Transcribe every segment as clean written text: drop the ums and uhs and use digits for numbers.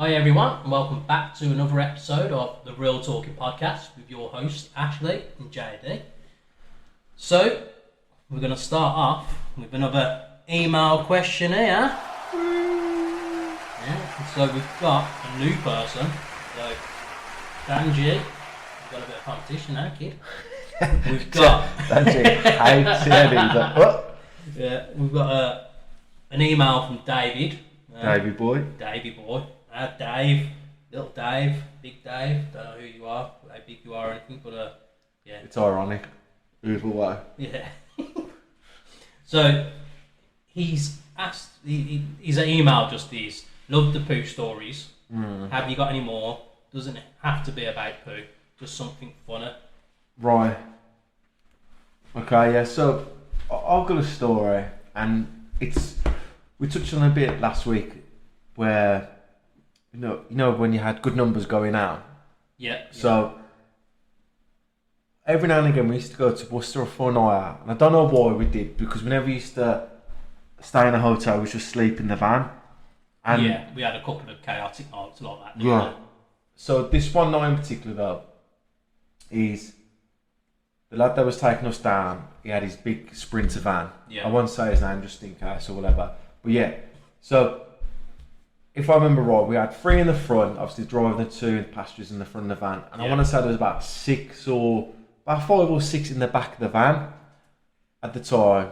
Hi everyone, and welcome back to another episode of the Real Talking Podcast with your hosts Ashley and JD. So, we're going to start off with another email question here. So we've got a new person. So, Dan G, we've got a bit of competition now, kid. We've got Dan G hates it. Yeah, we've got an email from David. Davey boy. Davey boy. Dave, little Dave, big Dave, don't know who you are, how big you are or anything, but yeah. It's ironic. Either way. Yeah. So, he's asked, his email just is, love the poo stories, have you got any more? Doesn't have to be about poo, just something funny. Right. Okay, yeah, so I've got a story, and we touched on it a bit last week, where you know when you had good numbers going out. Yeah. So every now and again we used to go to Worcester for a night out, and I don't know why we did, because we never used to stay in a hotel. We just sleep in the van. And yeah, we had a couple of chaotic nights like that. Yeah. We? So this one night in particular though, is the lad that was taking us down. He had his big Sprinter van. Yeah. I won't say his name just in case or whatever. But yeah, so if I remember right, we had 3 in the front, obviously driving the 2 in the passengers in the front of the van, and I want to say there was about 5 or 6 in the back of the van at the time.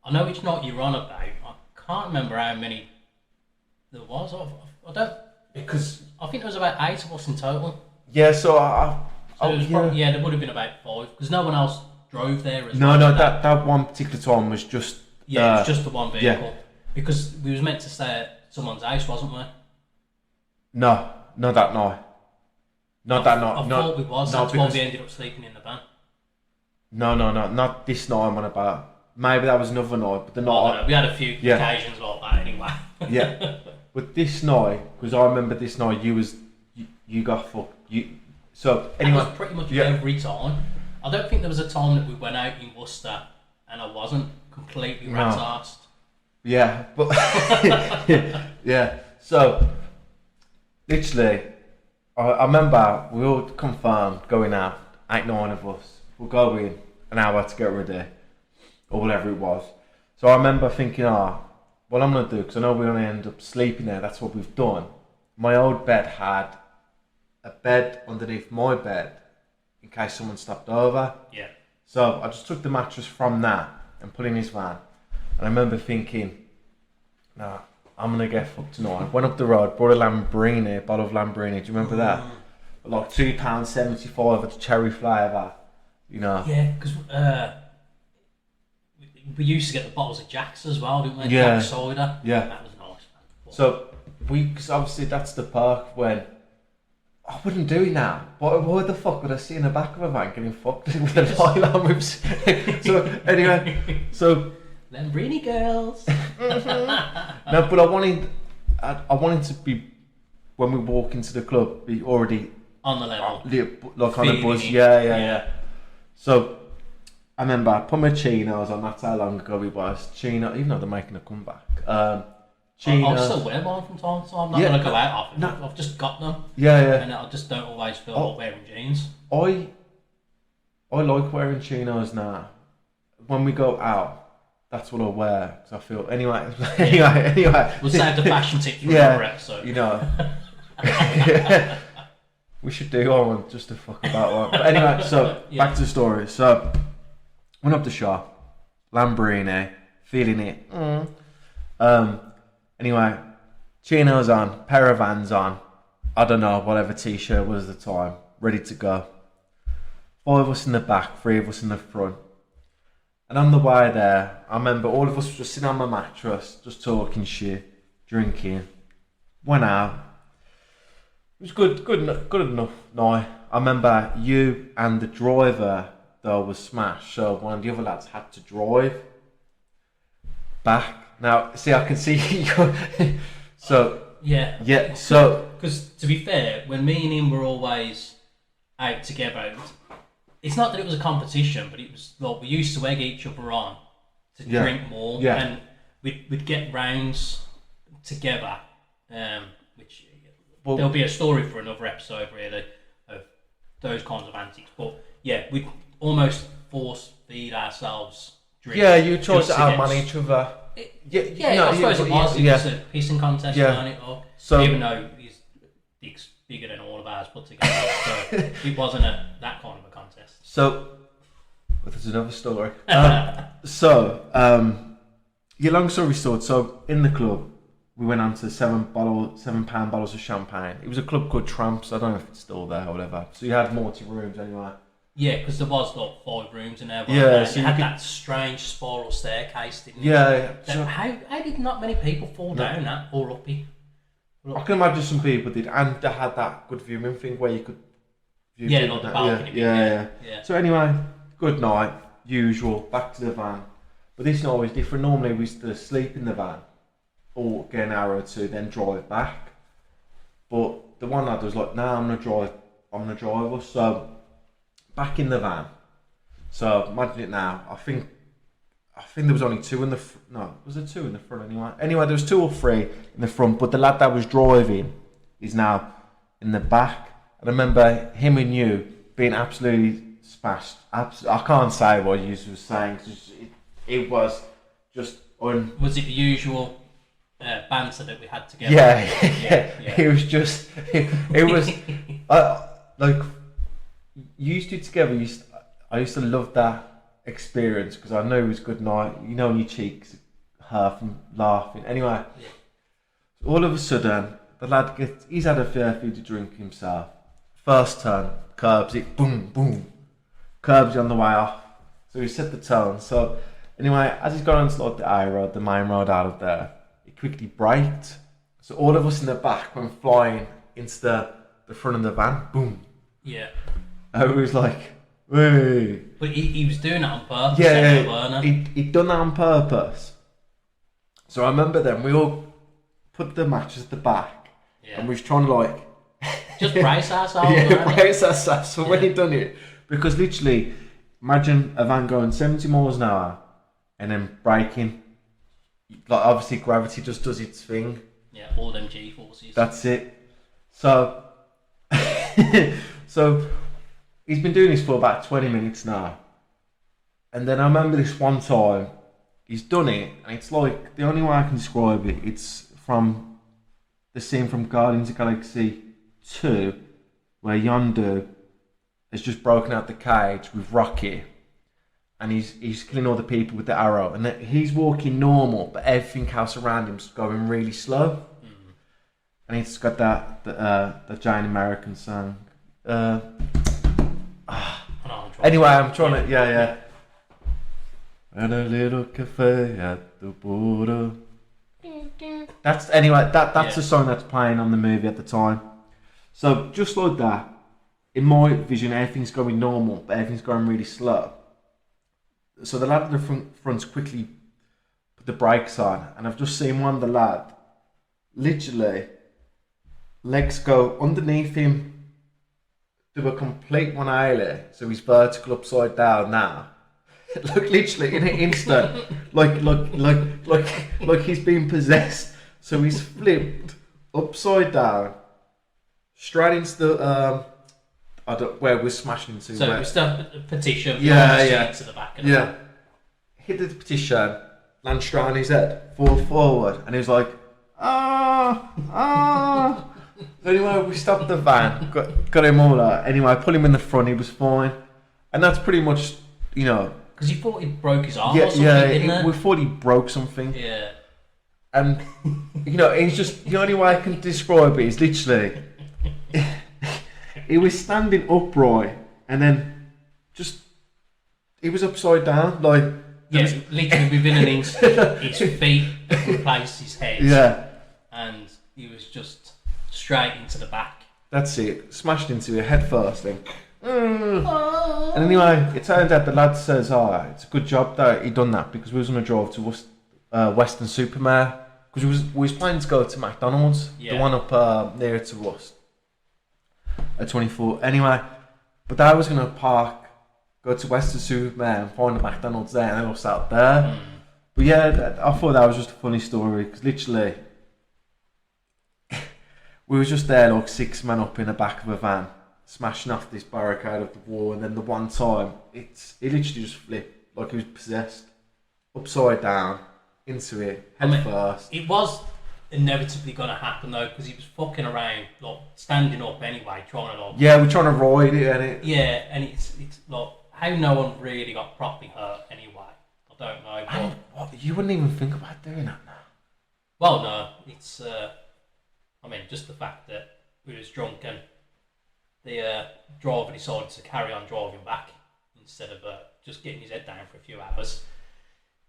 I know which night you're on about. I can't remember how many there was. I don't. Because I think there was about 8 of us in total. yeah, so Probably, there would have been about 5 because no one else drove there. No, that one particular time was just it was just the one vehicle. Yeah. Because we was meant to stay at someone's house, wasn't we? No, not that night. Not that night. I thought we was. That's why we ended up sleeping in the van. No, not this night I'm on about. Maybe that was another night, but the night we had a few occasions like that anyway. Yeah, but this night, because I remember this night you got fucked. So anyway, that was pretty much every time. I don't think there was a time that we went out in Worcester and I wasn't completely rat-arsed. Yeah, but yeah. So literally, I remember we all confirmed going out. 8, 9 of us. We'll go in an hour to get ready, or whatever it was. So I remember thinking, what I'm gonna do, because I know we're gonna end up sleeping there. That's what we've done. My old bed had a bed underneath my bed in case someone stopped over. Yeah. So I just took the mattress from that and put it in his van. And I remember thinking, nah, I'm going to get fucked tonight. Went up the road, bought a bottle of Lambrini. Do you remember that? Like £2.75 of the cherry flavour, you know. Yeah, because we used to get the bottles of Jack's as well, didn't we? Yeah. Jack cider. Yeah. That was nice. So, because obviously that's the perk when I wouldn't do it now. Why the fuck would I sit in the back of a van getting fucked with a nylon whips? So, anyway, Lambrini girls. No, but I wanted to be, when we walk into the club, be already on the level, like on the bus. Yeah. So I remember I put my chinos on. That's how long ago it was. Chino, even though they're making a comeback. I'll still wear mine from time to time. I'm not gonna go out often. No. I've just got them. Yeah. And I just don't always feel like wearing jeans. I like wearing chinos now. When we go out, that's what I wear, because I feel anyway. We'll save the fashion tip for another episode. You know. We should do one just to fuck about one. But anyway, so back to the story. So went up the shop, Lambrini, feeling it. Anyway, chinos on, pair of Vans on. I don't know, whatever t-shirt was at the time, ready to go. 5 of us in the back, 3 of us in the front. And on the way there, I remember all of us were just sitting on my mattress, just talking shit, drinking. Went out. It was good enough night. I remember you and the driver though was smashed, so one of the other lads had to drive back. Now, see, I can see you. So yeah. So because to be fair, when me and him were always out together, it's not that it was a competition, but it was like we used to egg each other on to drink more, and we'd get rounds together, which Well, there'll be a story for another episode, really, of those kinds of antics. But yeah, we almost force feed ourselves drinks. yeah, you try just to get- outman each other. Yeah, I suppose it was. It Yeah. was a pissing contest, Yeah. wasn't it? Or, So even though his dick's bigger than all of ours put together, so it wasn't that kind of a contest. So, well, there's another story. Yeah, long story short. So, in the club, we went on to 7-pound bottles of champagne. It was a club called Tramps. I don't know if it's still there or whatever. So you had multi-rooms anyway. Yeah, because there was like 5 rooms in there. Yeah, there? so You you had could- that strange spiral staircase, didn't you? Yeah. So How did not many people fall down that or up it? I can imagine some people did, and they had that good viewing thing where you could view. Yeah, people like the down- balcony bit, yeah. So anyway, good night, usual, back to the van. But this night was different. Normally we used to sleep in the van or get an hour or two, then drive back. But the one lad was like, "Nah, I'm gonna drive us." So back in the van. So imagine it now. I think there was only 2 in the was there 2 in the front anyway? Anyway, there was 2 or 3 in the front, but the lad that was driving is now in the back. And I remember him and you being absolutely smashed. I can't say what you was saying. 'Cause it was just Was it the usual banter that we had together? yeah. It was just it was like you two together. I used to love that experience because I know it was good night. You know, on your cheeks hurt from laughing. Anyway, all of a sudden the lad he's had a fair few to drink himself. First turn, curbs it, boom, boom, curbs you on the way off. So he set the tone. So anyway, as he's gone onto like the A road, the main road out of there, he quickly braked. So all of us in the back went flying into the front of the van, boom. Yeah. And it was like, hey. But he was doing it on purpose, Yeah, weren't he'd done that on purpose. So I remember then we all put the matches at the back, Yeah. and we was trying to like Just brace ourselves, yeah, weren't it? brace ourselves for when Yeah. he'd done it. Because literally, imagine a van going 70 miles an hour and then braking. Like obviously gravity just does its thing. Yeah, all them G-forces. That's it. So, so he's been doing this for about 20 minutes now. And then I remember this one time, he's done it, and it's like, the only way I can describe it, it's from the scene from Guardians of the Galaxy 2, where Yondu has just broken out the cage with Rocky, and he's killing all the people with the arrow, and he's walking normal, but everything else around him's going really slow. And it's got the giant American song. Anyway, I'm trying to yeah. And a little cafe at the border. That's that's the song that's playing on the movie at the time. So just like that, in my vision, everything's going normal, but everything's going really slow. So the lad at the front's quickly put the brakes on, and I've just seen one of the lad, literally, legs go underneath him, do a complete 180, so he's vertical upside down now. Look, literally in an instant, like he's been possessed. So he's flipped upside down, straight into the where we're smashing into. So it was the petition. Yeah. To the back of Yeah. Hit the petition, land straight on his head, fall forward, and he was like, ah. Anyway, we stopped the van, got him all out. Anyway, put him in the front, he was fine. And that's pretty much, Because you thought he broke his arm yeah, or something, didn't it? we thought he broke something. Yeah. And, it's just, the only way I can describe it is literally, he was standing upright, and then just, he was upside down, like... Yeah, literally within an instant, his feet replaced his head. Yeah. And he was just straight into the back. That's it. Smashed into it head first then. And anyway, it turns out the lad says, it's a good job that he done that because we was on a drive to Western Supermare. Because we was planning to go to McDonald's, the one up near to us. At 24. Anyway, but I was going to go to Western Supermare and find a McDonald's there, and I was out there. But yeah, I thought that was just a funny story because literally, we were just there like 6 men up in the back of a van, smashing off this barricade of the wall, and then the one time it literally just flipped like he was possessed, upside down into it, head first. It was inevitably going to happen though, because he was fucking around, like standing up anyway, trying to like. Yeah, we're trying to ride it, and it. Yeah, and it's like how no one really got properly hurt anyway. I don't know. But, What, you wouldn't even think about doing that now. well, no, it's. I mean, just the fact that we was drunk and the driver decided to carry on driving back instead of just getting his head down for a few hours.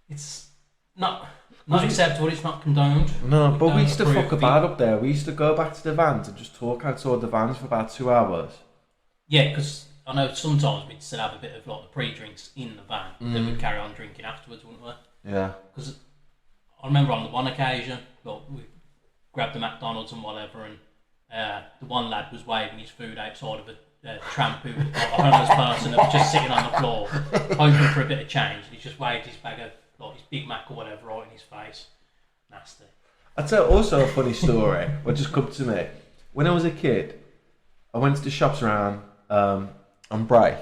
It's not acceptable. It's not condoned. No, but we used to fuck about up there. We used to go back to the vans and just talk outside the vans for about 2 hours. Yeah, because I know sometimes we'd still have a bit of like the pre-drinks in the van, then we'd carry on drinking afterwards, wouldn't we? Yeah. Because I remember on the one occasion, like, we grabbed the McDonald's and whatever, and the one lad was waving his food outside of a tramp who was like a homeless person that was just sitting on the floor, hoping for a bit of change. And he just waved his bag of like his Big Mac or whatever right in his face. Nasty. I'll tell also a funny story. What just come to me. When I was a kid, I went to the shops around on break,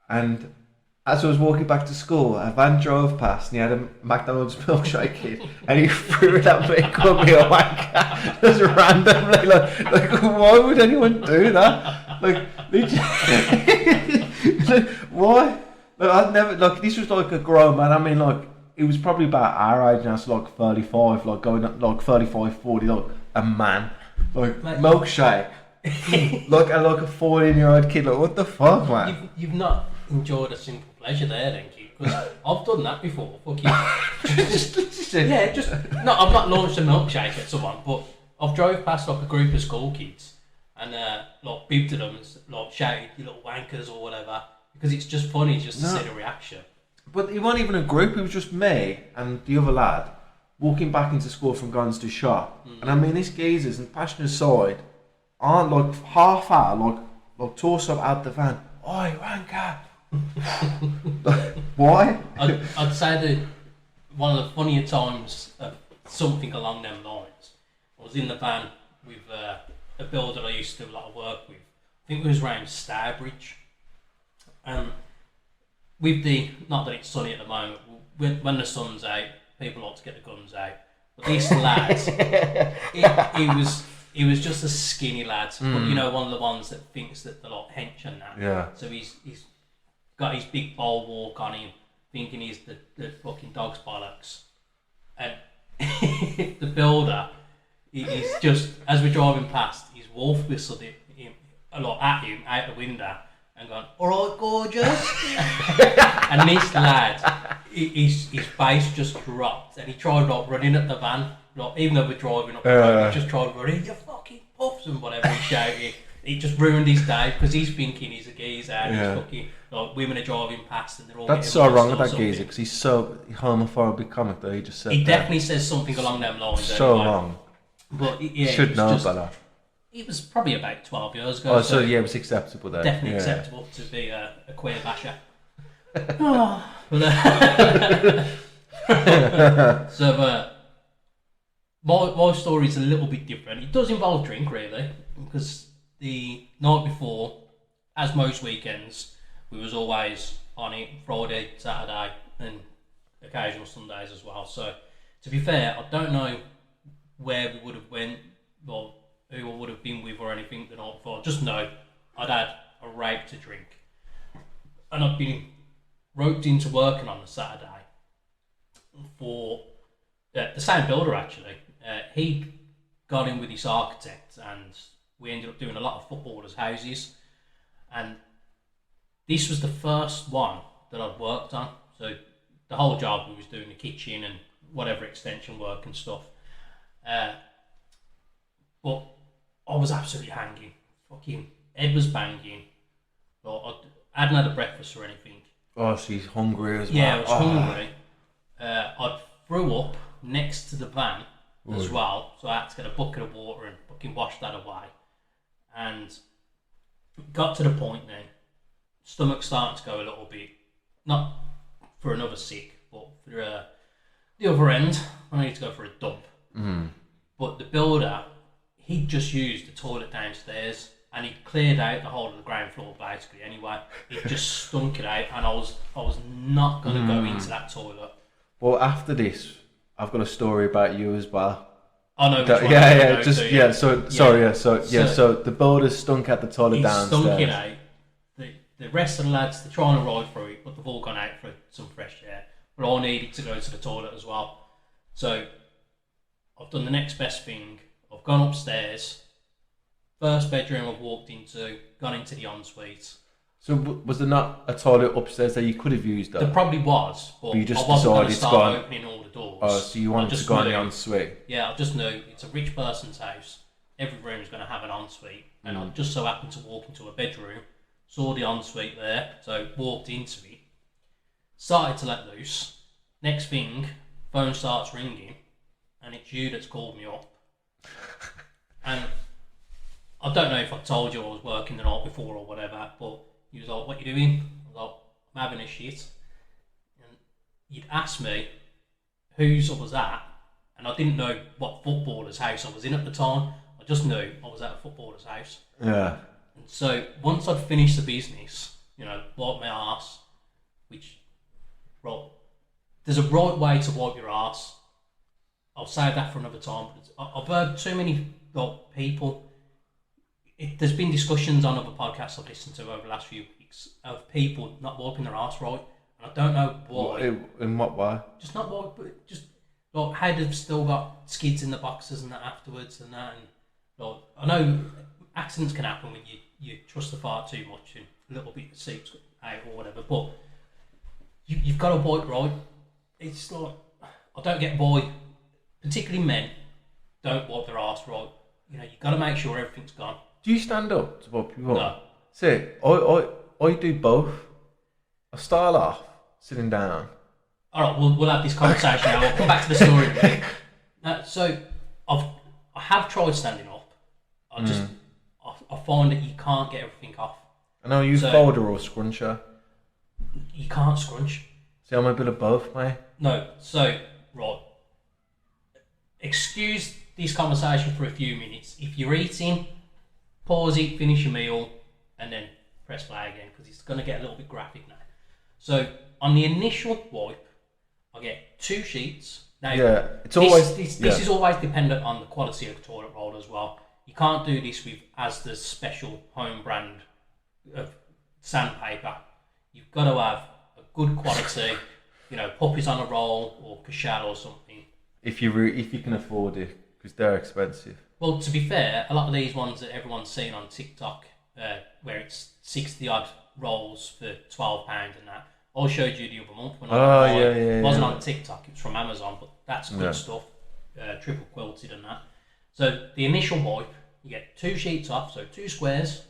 and as I was walking back to school, a van drove past and he had a McDonald's milkshake in, and he threw it at me, called me a wanker, just randomly. Like, why would anyone do that? Like, like why? Like, I'd never, like, this was like a grown man. I mean, like, it was probably about our age now, so like 35, like going up, like 35, 40, like a man, like milkshake, like a 14-year-old kid. Like, what the fuck, man? You've not enjoyed a simple pleasure there, then, kid. Because I've done that before. Fucking, no, I've not launched a milkshake at someone, but I've drove past like a group of school kids and like beeped at them and like shouted, "You little wankers" or whatever, because it's just funny just to see the reaction. But it wasn't even a group, it was just me and the other lad walking back into school from going to the shop. And I mean, these geezers, and passion aside, aren't like half out, like torso out the van. Oi, wanker! Why? I'd say that one of the funnier times of something along them lines, I was in the van with a builder I used to do a lot of work with. I think it was around Stourbridge. And with not that it's sunny at the moment, when the sun's out, people like to get the guns out. But this lad, he was just a skinny lad, but you know, one of the ones that thinks that they're like hench and that. Yeah. So he's got his big bowl walk on him, thinking he's the fucking dog's bollocks. And the builder, he's just, as we're driving past, he's wolf whistled him a lot at him out the window and gone, "Alright, gorgeous." And this lad, his face just dropped, and he tried like running at the van, like, even though we're driving up the road, he just tried running, "You fucking puffs," and whatever he shouted. It just ruined his day because he's thinking he's a geezer and he's fucking, like, women are driving past and they're all. That's so wrong with that geezer because he's so homophobic comment that he just said. He definitely says something along them lines. So wrong. But yeah, should know better. It was probably about 12 years ago. Oh, so yeah, it was acceptable then. Definitely acceptable to be a queer basher. So my story's a little bit different. It does involve drink, really, because the night before, as most weekends, we was always on it Friday, Saturday, and occasional Sundays as well. So, to be fair, I don't know where we would have went, or who I would have been with or anything the night before. I just know I'd had a rape to drink. And I'd been roped into working on the Saturday for the same builder, actually. He got in with his architect and we ended up doing a lot of footballers' houses. And this was the first one that I'd worked on. So the whole job, we was doing the kitchen and whatever extension work and stuff. But I was absolutely hanging. Fucking head was banging. I hadn't had a breakfast or anything. Oh, she's hungry as well. Yeah, I was hungry. I threw up next to the van as well, so I had to get a bucket of water and fucking wash that away. And got to the point then, stomach starting to go a little bit, not for another sick, but for the other end, I need to go for a dump. But the builder, he'd just used the toilet downstairs and he'd cleared out the whole of the ground floor basically anyway. He'd just stunk it out, and I was not going to go into that toilet. Well, after this, I've got a story about you as well. I know which one. So the builders stunk at the toilet downstairs. Stunk it out. The rest of the lads, they're trying to ride through it, but they've all gone out for some fresh air. But I needed to go to the toilet as well. So I've done the next best thing. I've gone upstairs. First bedroom I've walked into, gone into the ensuite. So was there not a toilet upstairs that you could have used though? There probably was, but you just I wasn't going to decided start opening all the doors. Oh, so you wanted to go on the ensuite? Yeah, I just knew it's a rich person's house. Every room is going to have an ensuite. And I just so happened to walk into a bedroom, saw the ensuite there, so walked into it, started to let loose. Next thing, phone starts ringing, and it's you that's called me up. And I don't know if I told you I was working the night before or whatever, but he was like, "What you doing?" I was like, "I'm having a shit." And you'd asked me whose I was at, and I didn't know what footballer's house I was in at the time. I just knew I was at a footballer's house. Yeah. And so once I'd finished the business, wipe my arse, which, right, there's a right way to wipe your arse. I'll save that for another time. But I've heard too many people. There's been discussions on other podcasts I've listened to over the last few weeks of people not wiping their arse right, and I don't know why. In what way? Just not wipe, but just like how they've still got skids in the boxes and that afterwards and that. And like, I know accidents can happen when you trust the fart too much and a little bit seeps out or whatever, but you've got to wipe right. It's like, I don't get why, particularly men, don't wipe their arse right. You've got to make sure everything's gone. Do you stand up to wipe your No. See, I do both. I start off sitting down. Alright, we'll have this conversation now. I'll come back to the story in a minute. So I have tried standing up. I find that you can't get everything off. I know you folder or scruncher. You can't scrunch. See, I'm a bit of both, mate. No, so, right. Excuse this conversation for a few minutes. If you're eating, pause it, finish your meal, and then press play again, because it's going to get a little bit graphic now. So, on the initial wipe, I get 2 sheets. Now, it's always... This is always dependent on the quality of the toilet roll as well. You can't do this with Asda's special home brand of sandpaper. You've got to have a good quality, Puppies on a Roll or Cashel or something. If you can afford it, because they're expensive. Well, to be fair, a lot of these ones that everyone's seen on TikTok, where it's 60 odd rolls for £12 and that. I showed you the other month when it wasn't on TikTok, it's from Amazon, but that's good stuff. Triple quilted and that. So the initial wipe, you get 2 sheets off, so 2 squares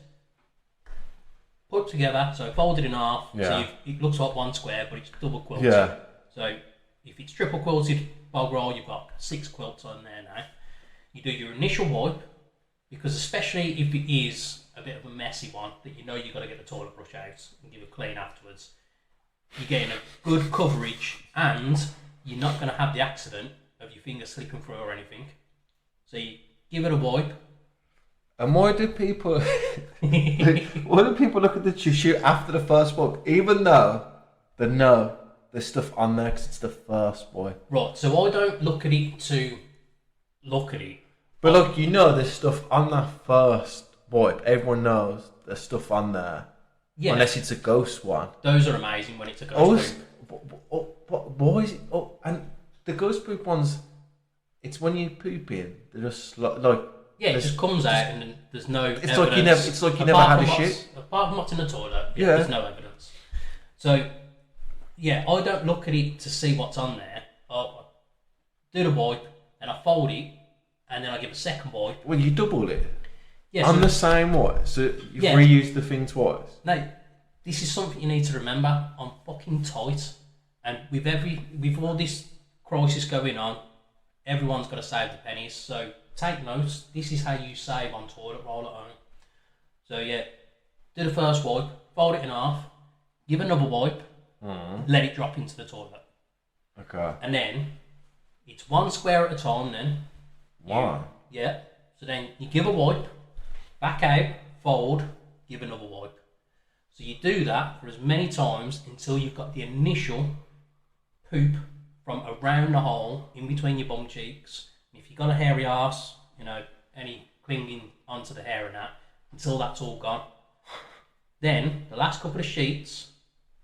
put together, so folded in half. So it looks like 1 square, but it's double quilted. Yeah. So if it's triple quilted bog roll, you've got 6 quilts on there now. You do your initial wipe, because especially if it is a bit of a messy one that you've got to get the toilet brush out and give it a clean afterwards, you're getting a good coverage and you're not going to have the accident of your finger slipping through or anything. So you give it a wipe. And why do people look at the tissue after the first wipe, even though they know there's stuff on there because it's the first wipe? Right, so I don't look at it to look at it. But look, there's stuff on that first wipe. Everyone knows there's stuff on there. Yeah. Unless it's a ghost one. Those are amazing when it's a ghost poop. Why is it? Oh, and the ghost poop ones, it's when you poop in, they're just like... Yeah, it just comes out and then there's no evidence. It's like you never had a shit. Apart from what's in the toilet, there's no evidence. So, I don't look at it to see what's on there. I do the wipe, and I fold it, and then I give a second wipe. Well, you double it? Yeah, on the same wipe? So you've reused the thing twice? No, this is something you need to remember. I'm fucking tight. And with all this crisis going on, everyone's got to save the pennies. So take notes. This is how you save on toilet roll at home. So do the first wipe, fold it in half, give another wipe, let it drop into the toilet. Okay. And then it's 1 square at a time then. One? So So then you give a wipe, back out, fold, give another wipe. So you do that for as many times until you've got the initial poop from around the hole in between your bum cheeks. And if you've got a hairy arse, any clinging onto the hair and that, until that's all gone. Then the last couple of sheets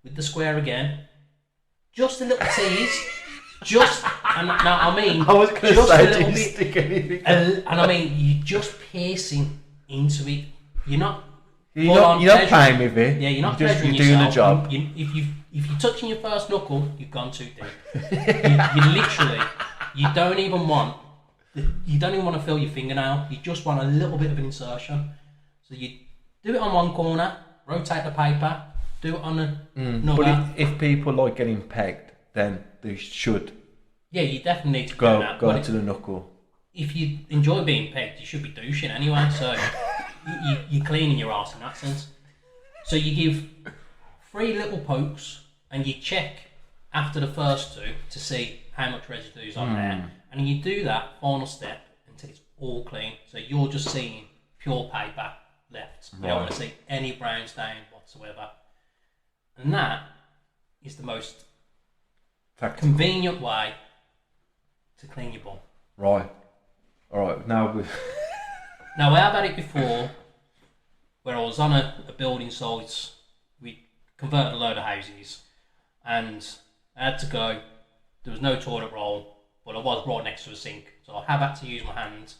with the square again, just a little tease, and now I mean, I was going to just say, a do little you bit, stick anything? and I mean, you're just piercing into it. You're not You're not pleasuring- playing with it. Yeah, you're not you're pleasuring doing the yourself. job. If you're touching your first knuckle, you've gone too deep. you literally, you don't even want to feel your fingernail. You just want a little bit of an insertion. So you do it on one corner, rotate the paper, do it on another. But if people like getting pegged, then they should Yeah, you definitely need to do go that. go But to the knuckle. if you enjoy being pegged, you should be douching anyway. So you're cleaning your arse in that sense. So you give 3 little pokes and you check after the first 2 to see how much residue is on there. And you do that final step until it's all clean. So you're just seeing pure paper left. You don't want to see any brown stain whatsoever. And that is the most convenient way to clean your bum. Right. All right. Now Now, I have had it before where I was on a building site. We converted a load of houses and I had to go. There was no toilet roll, but I was right next to a sink, so I have had to use my hands.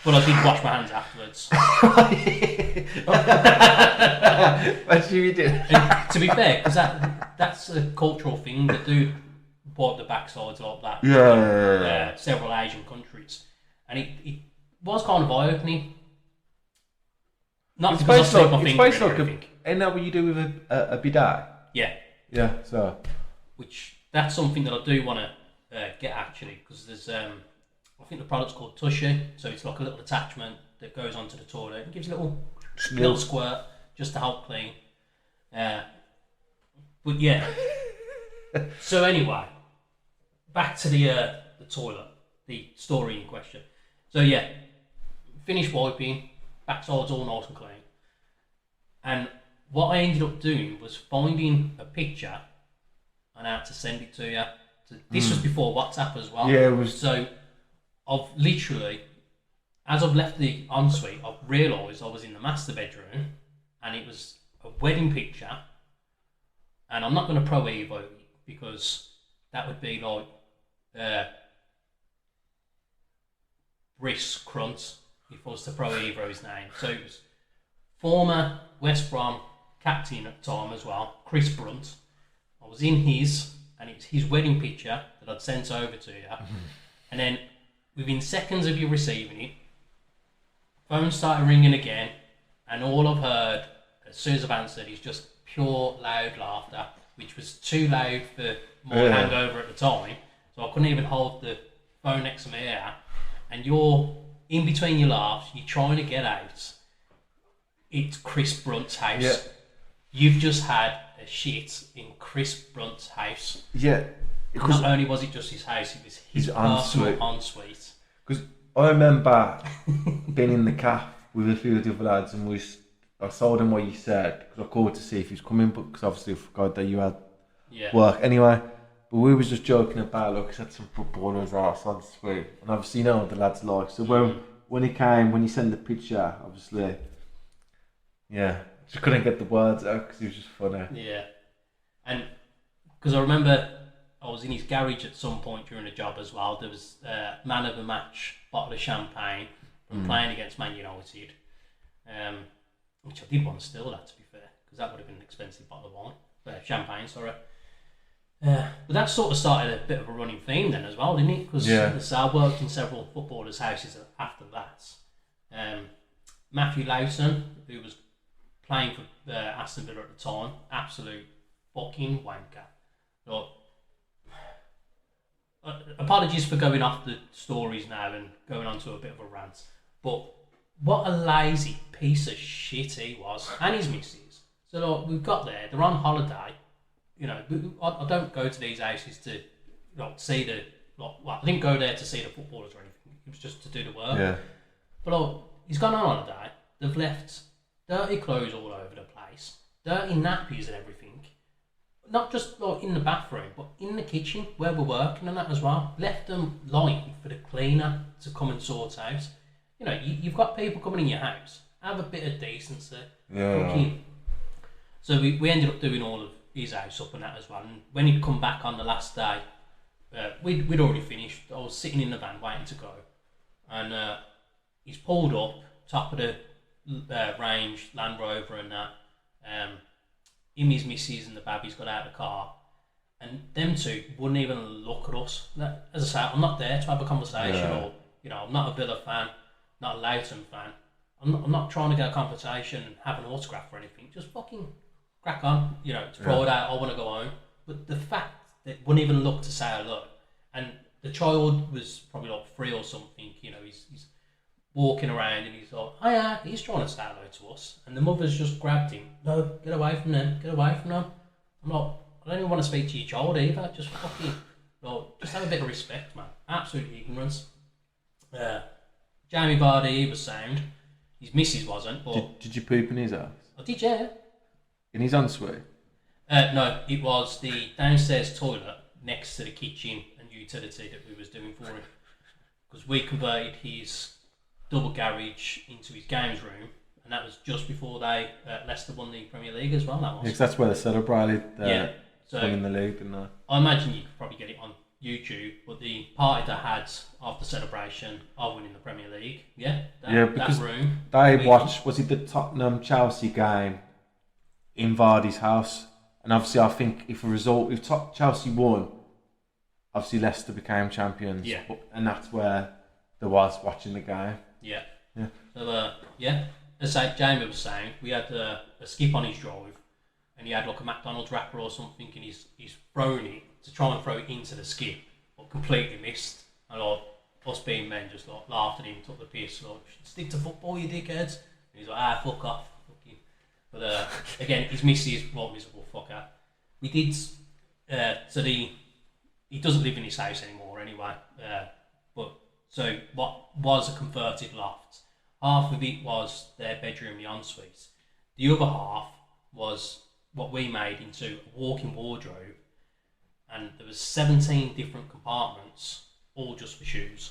But I did wash my hands afterwards. what should we do? And to be fair, because that's a cultural thing. They do wipe the backsides like that. Yeah. Several Asian countries. And it was kind of eye-opening. Not It's because I based slipped my like finger in or a. anything. Isn't that what you do with a bidet? Yeah. Yeah. So. Which that's something that I do want to get actually, because there's I think the product's called Tushy, so it's like a little attachment that goes onto the toilet and gives a little squirt just to help clean. But yeah. So anyway, back to the toilet, the story in question. So yeah, finished wiping, backside's all nice and clean, and what I ended up doing was finding a picture and how to send it to you. So this was before WhatsApp as well. Yeah, it was. So I've literally, as I've left the ensuite, I've realised I was in the master bedroom and it was a wedding picture. And I'm not going to Pro Evo it because that would be like Briss Crunt if I was to Pro Evo his name. So it was former West Brom captain at the time as well, Chris Brunt. I was in his, and it's his wedding picture that I'd sent over to you. And then within seconds of you receiving it, phone started ringing again, and all I've heard as soon as I've answered is just pure loud laughter, which was too loud for my hangover at the time, so I couldn't even hold the phone next to my ear. And you're in between your laughs, you're trying to get out. It's Chris Brunt's house. Yeah. You've just had a shit in Chris Brunt's house. Yeah. Not only was it just his house, it was his personal ensuite. Because I remember being in the cafe with a few of the other lads, and I told him what you said because I called to see if he was coming, but because obviously I forgot that you had work anyway. But we was just joking about, look, he had some footballers arse on the suite, and obviously you know what the lads like. So when he sent the picture, obviously, just couldn't get the words out because he was just funny. Yeah, and because I remember I was in his garage at some point during the job as well. There was a man of the match bottle of champagne from playing against Man United, which I did want to steal that, to be fair, because that would have been an expensive bottle of wine, champagne, sorry. But that sort of started a bit of a running theme then as well, didn't it? Because I worked in several footballers' houses after that. Matthew Lowson, who was playing for Aston Villa at the time, absolute fucking wanker. Like, apologies for going off the stories now and going on to a bit of a rant, but what a lazy piece of shit he was, and his missus. So like, we've got there, they're on holiday. You know, I don't go to these houses to see the. I didn't go there to see the footballers or anything. It was just to do the work. Yeah. But he's gone on holiday. They've left dirty clothes all over the place, dirty nappies and everything. Not just like in the bathroom, but in the kitchen where we're working and that as well. Left them lying for the cleaner to come and sort out. You know, you've got people coming in your house. Have a bit of decency. Yeah. So we ended up doing all of his house up and that as well. And when he'd come back on the last day, we'd already finished. I was sitting in the van waiting to go, and he's pulled up top of the range Land Rover and that. Him, his missus and the baby's got out of the car, and them two wouldn't even look at us. As I say, I'm not there to have a conversation, or I'm not a Villa fan, not a Loughton fan. I'm not trying to get a conversation and have an autograph or anything. Just fucking crack on. It's Friday. I want to go home. But the fact that wouldn't even look to say hello, and the child was probably like 3 or something. He's walking around and he's like, oh yeah, he's trying to say hello to us, and the mother's just grabbed him. No, get away from them. Get away from them. I'm like, I don't even want to speak to your child either. Just fucking, just have a bit of respect, man. Absolute ignorance. Jamie Vardy was sound. His missus wasn't. But Did you poop in his house? I did, yeah. In his ensuite? No, it was the downstairs toilet next to the kitchen and utility that we was doing for him. Because we converted his double garage into his games room, and that was just before Leicester won the Premier League as well. That was. Because that's where they celebrated so winning the league, didn't they? I imagine you could probably get it on YouTube, but the party they had of the celebration of winning the Premier League, because that room. They watched, was it the Tottenham Chelsea game in Vardy's house? And obviously, I think if Chelsea won, obviously Leicester became champions. Yeah. And that's where there was watching the game. Yeah. Yeah. So, as Jamie was saying, we had a skip on his drive, and he had like a McDonald's wrapper or something, and he's thrown it to try and throw it into the skip, but completely missed. And us being men just laughed at him, took the piss, stick to football, you dickheads. And he's like, fuck off. Fuck you. But again, his missus, miserable fucker. We did, he doesn't live in his house anymore anyway. So what was a converted loft, half of it was their bedroom, the ensuite. The other half was what we made into a walk-in wardrobe, and there was 17 different compartments, all just for shoes.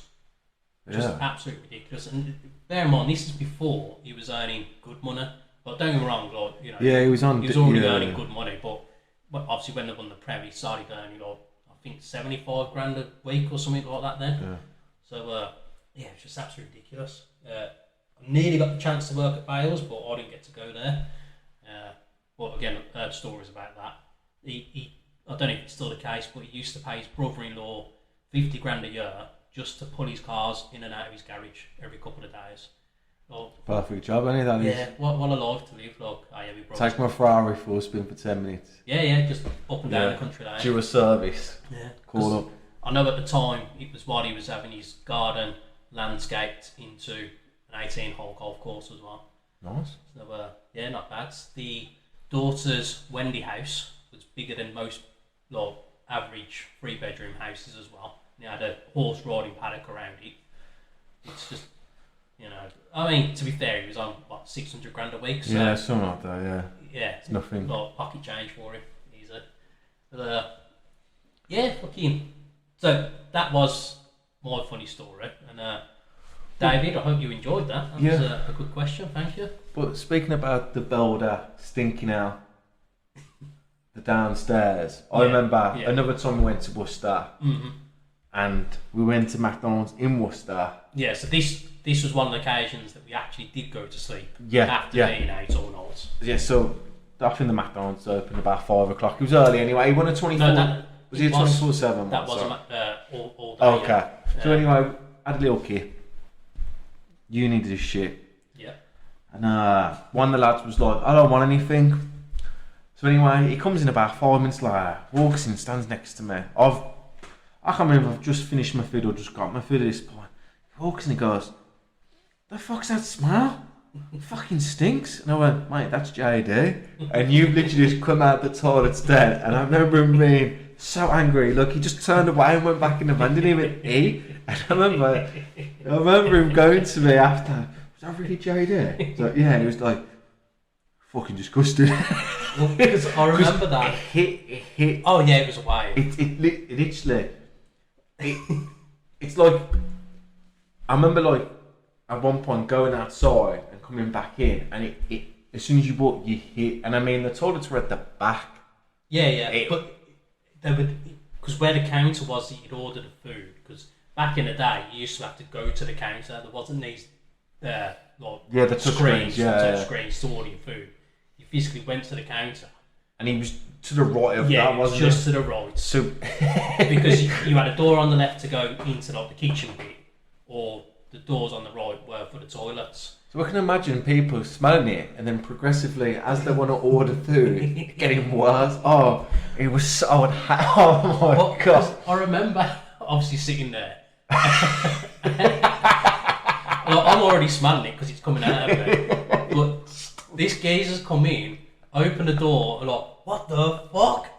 Just absolutely ridiculous. And bear in mind, this is before he was earning good money. But don't get me wrong, he was already earning good money. But obviously, when they won the Prem, he started earning, I think, 75 grand a week or something like that then. Yeah. So, it's just absolutely ridiculous. I nearly got the chance to work at Bales, but I didn't get to go there. But again, I've heard stories about that. He I don't know if it's still the case, but he used to pay his brother-in-law 50 grand a year just to pull his cars in and out of his garage every couple of days. Perfect job, ain't it? Yeah, what a life to live. Take my Ferrari for a spin for 10 minutes. Yeah, just up and down the country lane. Do a service. Yeah. Call up. I know at the time it was while he was having his garden landscaped into an 18-hole golf course as well. Nice. So, not bad. The daughter's Wendy house was bigger than most average 3-bedroom houses as well. And it had a horse riding paddock around it. It's just, to be fair, he was on 600 grand a week. So, yeah, something like that. Yeah. Yeah, it's nothing. Pocket change for him, easy. But fucking. So that was my funny story, and David, I hope you enjoyed that. That was a good question. Thank you. But speaking about the builder stinking out the downstairs, I remember another time we went to Worcester, and we went to McDonald's in Worcester. Yeah, so this was one of the occasions that we actually did go to sleep. After being out all night. Yeah, so I think the McDonald's opened about 5 o'clock. It was early anyway. He won a 24. Was he a 24/7? That was all day. Okay. Yeah. So anyway, I had a little kid. You needed a shit. Yeah. And one of the lads was like, I don't want anything. So anyway, he comes in about 5 minutes later, walks in, stands next to me. I can't remember if I've just finished my food or just got my food at this point. He walks in and he goes, the fuck's that smell? It fucking stinks. And I went, mate, that's JD. And you've literally just come out the toilet dead. And I remember him being so angry. Look, he just turned away and went back in the van. Didn't even eat. And I remember him going to me after. Was that really JD? He's like, yeah. And he was like, fucking disgusting. Well, because I remember that. It hit. Oh yeah, it was a wave. It literally. It's like, I remember like at one point going outside and coming back in, and it as soon as you walk, you hit. And I mean, the toilets were at the back. Yeah, but they would, because where the counter was, that you'd order the food. Because back in the day, you used to have to go to the counter. There wasn't these the touch screens to order your food. You physically went to the counter, and he was to the right of that, wasn't just to the right. So because you had a door on the left to go into like the kitchen bit, or the doors on the right were for the toilets. So I can imagine people smelling it, and then progressively, as they want to order food, getting worse. Oh, it was so. Oh my god! I remember obviously sitting there. Well, I'm already smelling it because it's coming out of me. But this geezer's come in, opened the door, and like, what the fuck?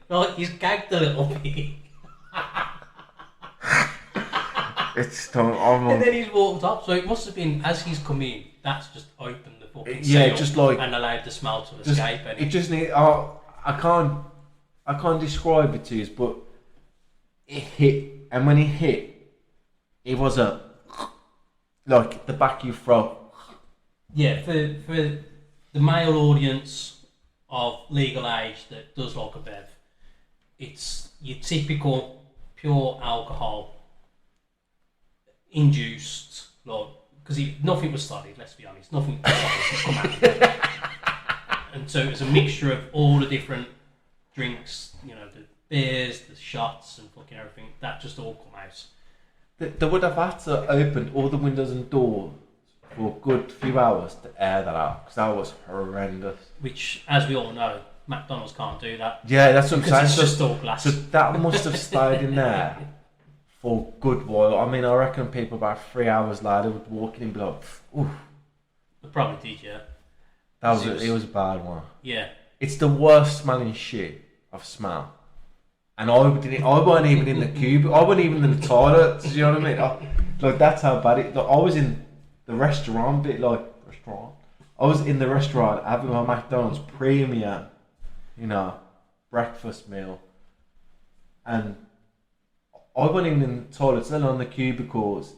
Like, he's gagged a little bit. And then he's walked up, so it must have been as he's come in. That's just opened the fucking seal, just like, and allowed the smell to escape. It just need. I can't describe it to you, but it hit, and when it hit, it was like the back of your throat. Yeah, for the male audience of legal age that does like a bev, it's your typical pure alcohol induced, like, because nothing was studied, let's be honest, nothing was come out of it. And so it was a mixture of all the different drinks, you know, the beers, the shots and fucking everything, that just all come out. They would have had to open all the windows and doors for a good few hours to air that out, because that was horrendous. Which, as we all know, McDonald's can't do that. Yeah, that's what I'm saying. It's just all glass. So that must have stayed in there for a good while. I mean, I reckon people about 3 hours later would walk in and be like, ooh. They probably did, yeah. It was a bad one. Yeah. It's the worst smelling shit I've smelled. And I wasn't even in the cube. I wasn't even in the toilet. Do you know what I mean? Like, that's how bad it. Like, I was in the restaurant bit. I was in the restaurant having my McDonald's premium, you know, breakfast meal, and I wasn't even in the toilet. Still on the cubicles,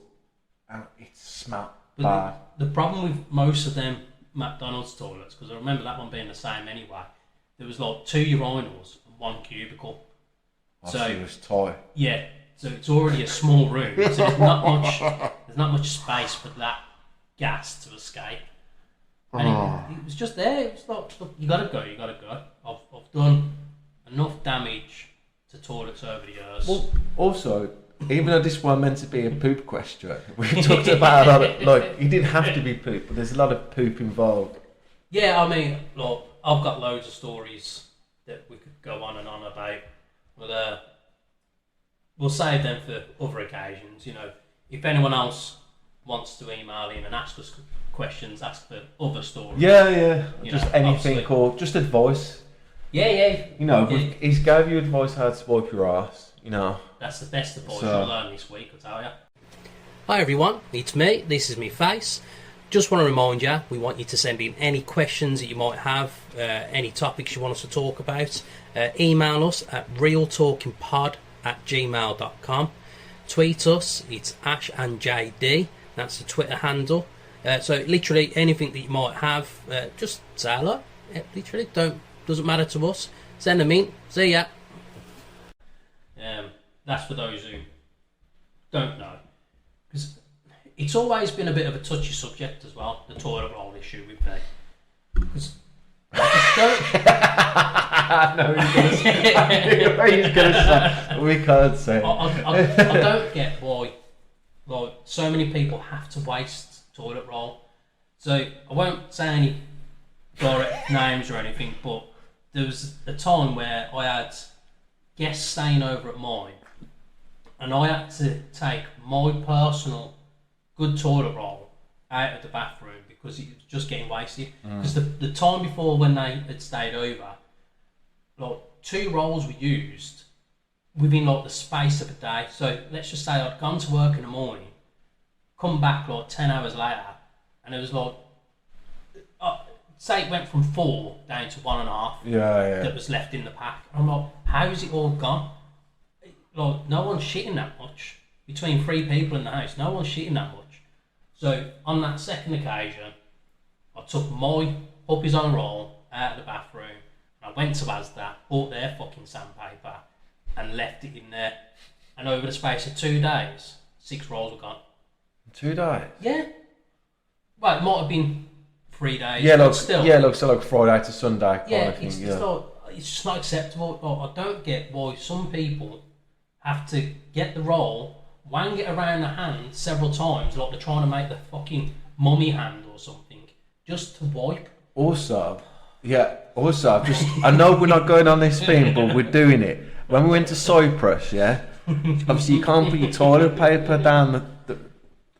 and it smelled bad. The problem with most of them McDonald's toilets, because I remember that one being the same anyway. There was like 2 urinals and 1 cubicle. So it was tight. Yeah, so it's already a small room, so there's not much space for that gas to escape. And it was just there. It was like, look, you gotta go. I've done enough damage to toilets over the years. Well, also, even though this one meant to be a poop question, we talked about a lot of, like, it didn't have to be poop, but there's a lot of poop involved. Yeah, I mean, look, I've got loads of stories that we could go on and on about, but we'll save them for other occasions. You know, if anyone else wants to email in and ask us questions, ask for other stories. Yeah. Just anything, obviously. or just advice. Yeah. You know, he's gave you advice how to wipe your ass, you know. That's the best advice you'll learn this week, I'll tell you. Hi everyone, it's me, this is me face. Just want to remind you, we want you to send in any questions that you might have, any topics you want us to talk about. Email us at realtalkingpod@gmail.com. Tweet us, it's Ash and JD, that's the Twitter handle. So literally anything that you might have, just say hello. Literally, doesn't matter to us. Send them in. See ya. That's for those who don't know, because it's always been a bit of a touchy subject as well, the toilet roll issue with me. Because I know he's going to say. We can't say. I don't get why, like, so many people have to waste toilet roll. So I won't say any direct names or anything, but there was a time where I had guests staying over at mine, and I had to take my personal good toilet roll out of the bathroom because it was just getting wasted. Because the time before, when they had stayed over, like 2 rolls were used within like the space of a day. So let's just say I'd gone to work in the morning, come back like 10 hours later, and it was like, say it went from 4 down to 1.5 that was left in the pack. I'm like, how is it all gone? Like, no one's shitting that much. Between 3 people in the house, no one's shitting that much. So on that second occasion, I took my puppies on roll out of the bathroom, and I went to Asda, bought their fucking sandpaper, and left it in there. And over the space of 2 days, 6 rolls were gone. 2 days? Yeah. Well, it might have been 3 days. Yeah, but like, still. yeah, like, so like Friday to Sunday kind of thing. It's just not acceptable. Like, I don't get why some people have to get the roll, wang it around the hand several times, like they're trying to make the fucking mummy hand or something, just to wipe. Also, I know we're not going on this theme, but we're doing it. When we went to Cyprus, obviously you can't put your toilet paper down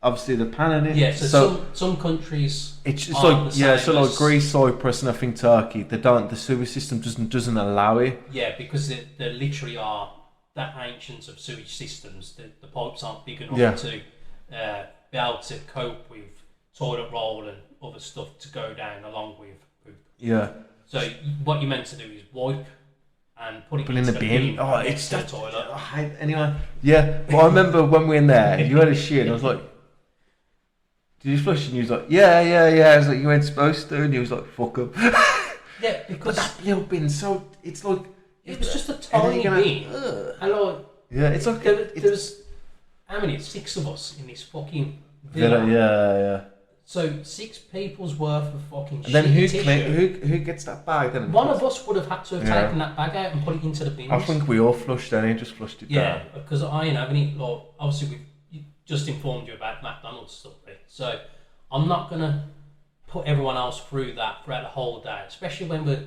obviously the pan in it. Yeah, so some countries it's just aren't like the same so like as, Greece, Cyprus, and I think Turkey. The sewage system doesn't allow it. Yeah, because they literally are that ancient of sewage systems. The pipes aren't big enough to be able to cope with toilet roll and other stuff to go down along with poop. Yeah. So what you're meant to do is wipe and put it in into the bin. Oh, next to the toilet. Anyway, yeah. Well, I remember when we were in there, you had a shit, and I was like, "Did you flush?" And he was like, "Yeah." I was like, "You weren't supposed to," and he was like, "Fuck up." Yeah, because that little bin, so it's like it was just a tiny bin, and like it's like there was how many? 6 of us in this fucking villa. Yeah. So 6 people's worth of fucking shit. And then who gets that bag? Then one of us would have had to have taken that bag out and put it into the bins. I think we all flushed then. He just flushed it down. Yeah, because I ain't having it. Like, obviously, we just informed you about McDonald's stuff, right? So I'm not gonna put everyone else through that throughout the whole day, especially when we're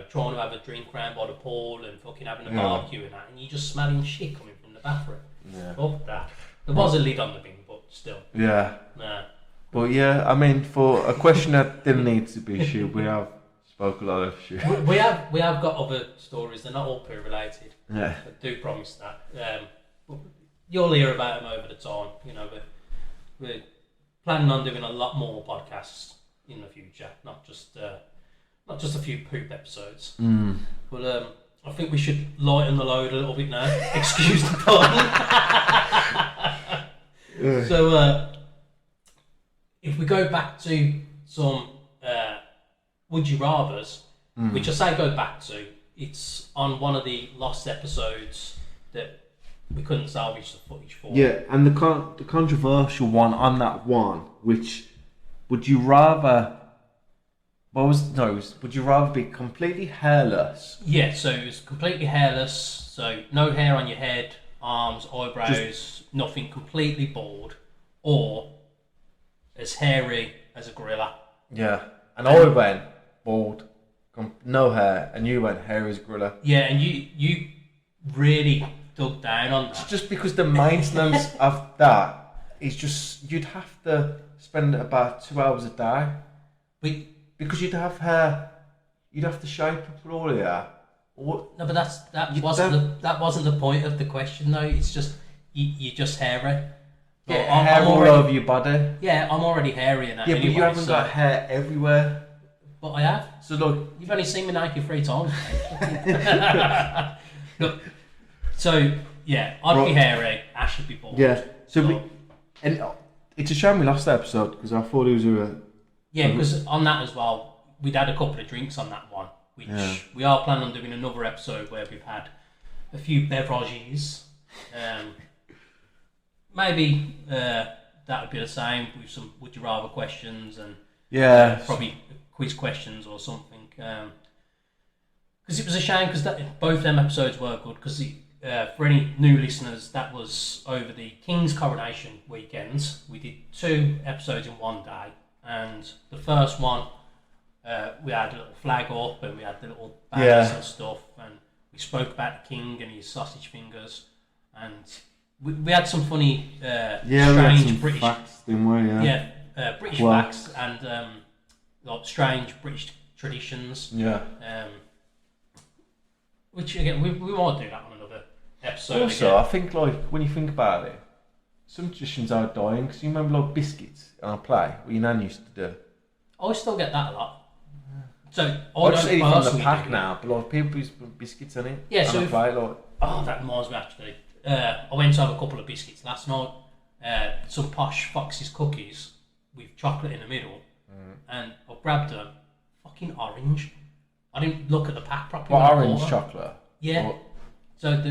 trying to have a drink round by the pool and fucking having a barbecue and that, and you're just smelling shit coming from the bathroom. Yeah. Fuck that. There was a lid on the bin, but still. Yeah. Nah. But yeah, I mean, for a question that didn't need to be shit, we have spoke a lot of shit. We have got other stories. They're not all poo related. Yeah. I do promise that. But you'll hear about them over the time. We're planning on doing a lot more podcasts in the future, not just a few poop episodes. But I think we should lighten the load a little bit now. Excuse the pun. So. If we go back to some Would You Rathers, which I say go back to, it's on one of the lost episodes that we couldn't salvage the footage for. Yeah, and the controversial one on that one, which would you rather? Would you rather be completely hairless? Yeah, so it was completely hairless, so no hair on your head, arms, eyebrows, nothing, completely bald, or as hairy as a gorilla. Yeah, and I went bald, no hair, and you went hairy as a gorilla. Yeah, and you really dug down on that. It's just because the maintenance of that is just, you'd have to spend about 2 hours a day. Because you'd have hair, you'd have to shape up all of that. No, but that wasn't the point of the question though. It's just you're just hairy. Yeah, hair all over your body. Yeah, I'm already hairy and that. Yeah, anyway, but you haven't got hair everywhere. But I have. So look, you've only seen me naked 3 times. Look, so yeah, I'd be hairy. Ash would be bald. Yeah. And it's a shame we lost that episode because I thought it was Yeah, because on that as well, we'd had a couple of drinks on that one, which we are planning on doing another episode where we've had a few beverages. Maybe that would be the same with some would you rather questions and probably quiz questions or something. Because it was a shame because both them episodes were good because for any new listeners, that was over the King's Coronation weekend. We did 2 episodes in one day, and the first one we had a little flag up and we had the little banners and stuff, and we spoke about the King and his sausage fingers, and we had some funny strange British facts, didn't we? British facts and like strange British traditions. Which again, we might do that on another episode. Also, again. I think like when you think about it, some traditions are dying. Because you remember like biscuits on a play, what your nan used to do. I still get that a lot. So I just eat it from the personally pack do now, but like people used to put biscuits in it. Yeah, on so a if- plate, like Oh, that reminds me actually. I went to have a couple of biscuits last night. Some posh Fox's cookies with chocolate in the middle, and I grabbed them. Fucking orange. I didn't look at the pack properly. what when I orange bought them. chocolate. Yeah. What- So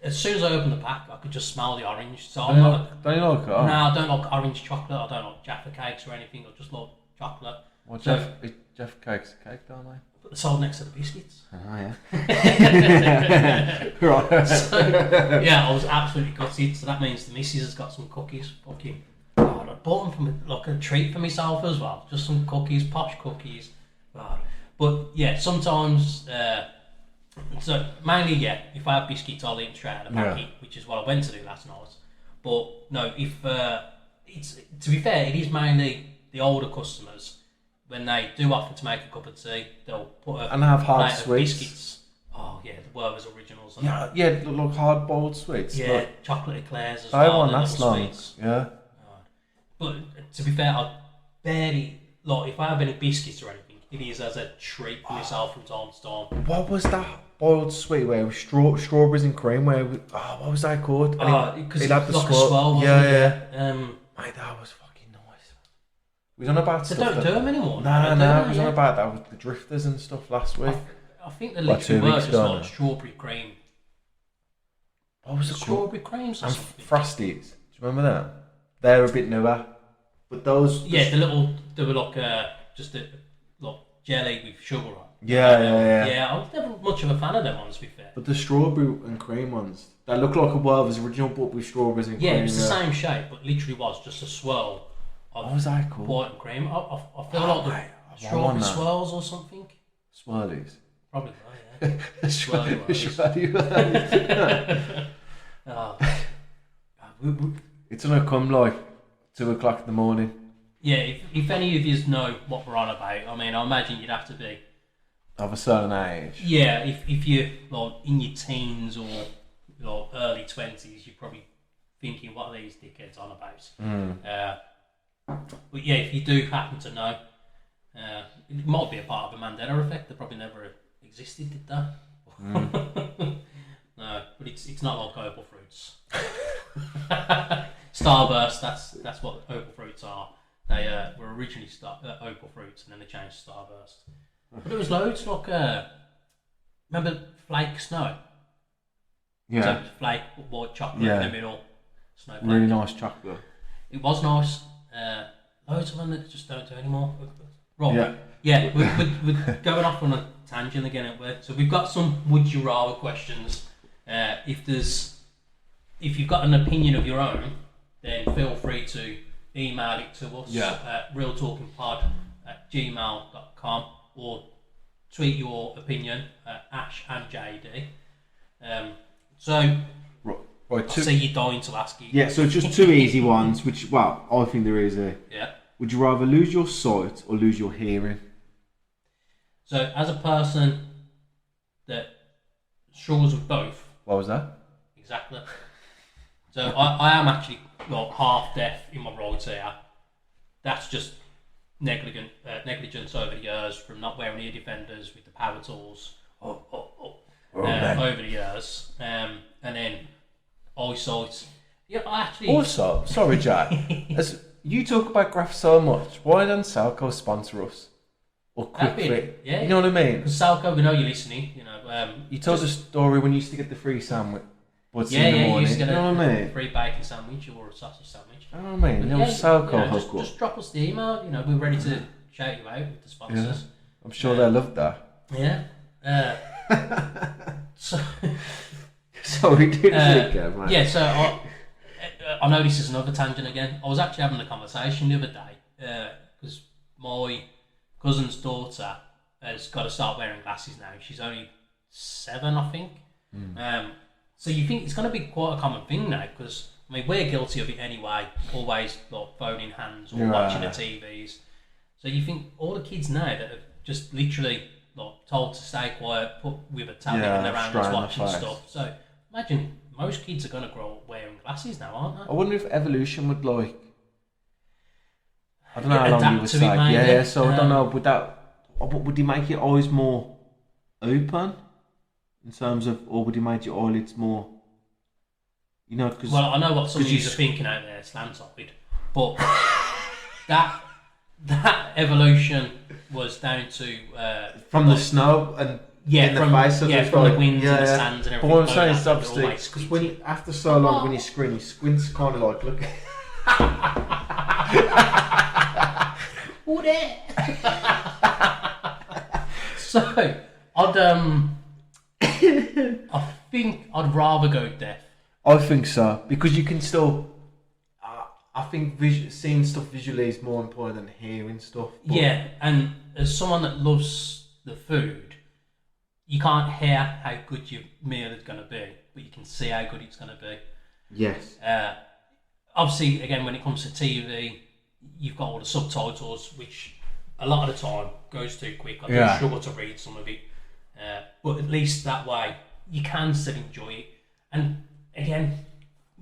as soon as I opened the pack, I could just smell the orange. So Don't I'm you not. like, don't you like it? No, I don't like orange chocolate. I don't like Jaffa cakes or anything. I just like chocolate. Well, So- Jeff Cake's a cake, don't they? Put the salt next to the biscuits. Oh yeah. Right. So, yeah, I was absolutely gutted. So that means the missus has got some cookies. Fucking, God, I bought them from like a treat for myself as well. Just some cookies, posh cookies. God. But yeah, sometimes. So mainly, yeah, if I have biscuits, I'll eat them straight out of the packet, which is what I went to do last night. But no, if it's to be fair, it is mainly the older customers. When they do offer to make a cup of tea, they'll put a And have hard plate of sweets. biscuits. Oh yeah, the Werther's originals. And Yeah, yeah, look hard boiled sweets. yeah, Like, chocolate eclairs as they well. won't the last little long. sweets. Yeah. But to be fair, I barely like if I have any biscuits or anything, it is as a treat for myself from time to time. What was that boiled sweet where it was strawberries and cream? What was that called? And Because it it's had the like a swirl. swirl, wasn't Yeah, it? yeah. Mate, that was fucking nice. We done about They stuff. don't do them anymore. No, do no, they? we was on about that with the drifters and stuff last week. I think the Like literally 2 were weeks just ago like now. strawberry cream. What was it called? Strawberry creams or And something. Frosties. Do you remember them? They're a bit newer. But those. Yeah, they were like just a like jelly with sugar on. Yeah. Yeah, I was never much of a fan of them ones, to be fair. But the strawberry and cream ones, they look like a Werther's original, but with strawberries and Yeah, cream. it was the same shape, but literally was just a swirl of What was that called? white and cream. I feel Oh, like mate, the I want strawberry that. swirls or something. Swirlies. Probably, yeah. Swirly Swirly. Oh. It's gonna come like 2 o'clock in the morning. Yeah, if any of you know what we're on about, I mean, I imagine you'd have to be. Of a certain age. Yeah, if you're like in your teens or like early 20s, you're probably thinking, what are these dickheads on about? But yeah, if you do happen to know, it might be a part of a Mandela effect. They probably never existed, did they? No, but it's not like opal fruits. Starburst, that's what opal fruits are. They were originally opal fruits, and then they changed to Starburst. But there was loads like remember flake snow? Yeah. So flake white chocolate Yeah. in the middle, snowflake. Really nice chocolate. It was nice. Loads of them that just don't do anymore. Right. Yeah. Yeah, we're going off on a tangent again, aren't we? So we've got some would you rather questions. If you've got an opinion of your own, then feel free to email it to us at realtalkingpod@gmail.com or tweet your opinion at Ash and JD. So Right, I see you're dying to ask it. yeah, so just 2 easy ones, which, well, I think they're easy. Yeah. Would you rather lose your sight or lose your hearing? So as a person that struggles with both, What was that? exactly. So I am actually half deaf in my right ear. That's just negligence over the years from not wearing ear defenders with the power tools over the years, and then eyesight. Yeah, I actually. Also, sorry, Jay, as you talk about Graph so much, why don't Salco sponsor us? Or That'd be- Quick yeah. You know what I mean? Because Salco, we know you're listening. You know. You told a story when you used to get the free sandwich. What's Yeah, in the you morning? used to You get know what I a mean? free bacon sandwich or a sausage sandwich. You know what I mean? But You know, Salco hook up. just drop us the email. You know, we're ready to shout you out with the sponsors. I'm sure they love that. Yeah. So. Sorry, do it again, man. Yeah, so I know this is another tangent again. I was actually having a conversation the other day because my cousin's daughter has got to start wearing glasses now. She's only 7, I think. So you think it's going to be quite a common thing now because, I mean, we're guilty of it anyway, always like phone in hands or watching the TVs. So you think all the kids now that have just literally like told to stay quiet, put with a tablet in their hands, straight in the watching face. stuff. So imagine most kids are going to grow up wearing glasses now, aren't I they? wonder if evolution would like. I don't know how long Adapt you would to it, say. maybe. Yeah. So I don't know. Would you make your eyes more open in terms of, or would you make your eyelids more? You know, because Well, I know what some of you are you- thinking out there, slant-eyed, but that evolution was down to from the snow and in the face of the from the winds and the sands and But everything. what I'm saying like is that, obviously they're always because when after so long when you screen, your squints kind of like look. Would it? So I think I'd rather go deaf. I think so because you can still. I think seeing stuff visually is more important than hearing stuff. But Yeah, and as someone that loves the food, you can't hear how good your meal is going to be, but you can see how good it's going to be. Yes. Obviously, again, when it comes to TV, you've got all the subtitles, which a lot of the time goes too quick. I do struggle to read some of it, but at least that way you can still enjoy it. And again,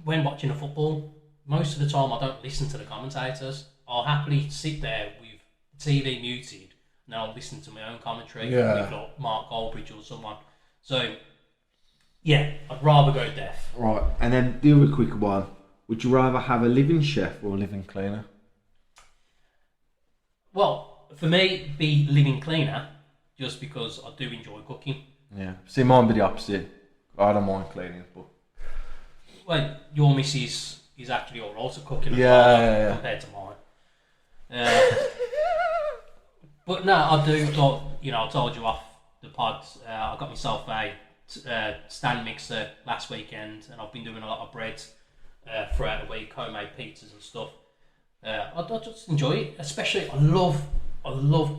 when watching a football, most of the time I don't listen to the commentators. I'll happily sit there with TV muted and I'll listen to my own commentary with like Mark Goldbridge or someone. So, yeah, I'd rather go deaf. Right, and then the other quick one. Would you rather have a living chef or a living cleaner? Well, for me, be living cleaner, just because I do enjoy cooking. Yeah. See, mine be the opposite. I don't mind cleaning, but Well, your missus is actually all right at cooking as Yeah, well, yeah, yeah. compared to mine. But no, I do. Like, I told you off the pods. I got myself a stand mixer last weekend, and I've been doing a lot of bread throughout the week, homemade pizzas and stuff. I just enjoy it. Especially, I love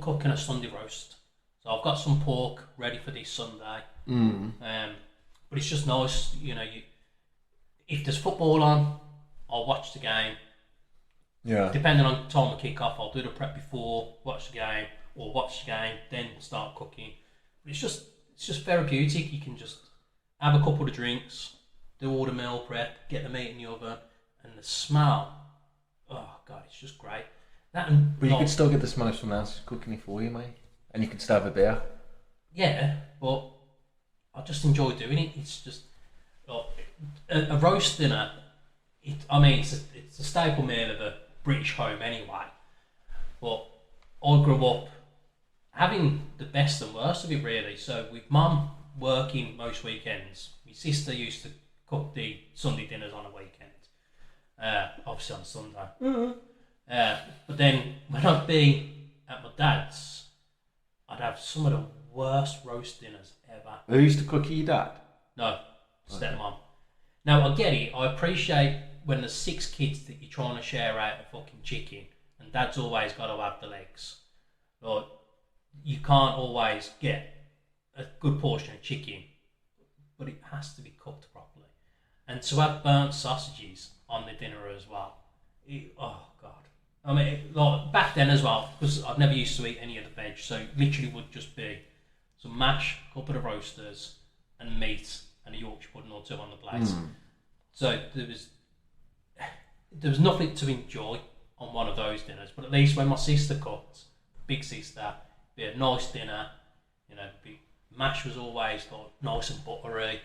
cooking a Sunday roast. So I've got some pork ready for this Sunday. But it's just nice, if there's football on, I'll watch the game. yeah. Depending on time of kick-off, I'll do the prep before, watch the game, or watch the game, then start cooking. But it's just therapeutic. You can just have a couple of drinks, do all the meal prep, get the meat in the oven, and the smell. Oh God, it's just great. That and But you could still get the smell of someone else cooking it for you, mate. And you could still have a beer. yeah, but I just enjoy doing it. It's just a roast dinner. It's a staple meal of a British home anyway. But I grew up having the best and worst of it really. So with mum working most weekends, my sister used to cook the Sunday dinners on a weekend. Obviously on Sunday. But then when I'd be at my dad's, I'd have some of the worst roast dinners ever. Who used to cook your dad? No, stepmom. Now I get it. I appreciate when there's 6 kids that you're trying to share out a fucking chicken, and dad's always got to have the legs. Like, you can't always get a good portion of chicken, but it has to be cooked properly. And to have burnt sausages on the dinner as well. Oh God. I mean, like back then as well, because I've never used to eat any of the veg, so it literally would just be some mash, a couple of roasters, and meat, and a Yorkshire pudding or 2 on the plate. So there was nothing to enjoy on one of those dinners. But at least when my sister cooked, big sister, we had a nice dinner. Mash was always like nice and buttery,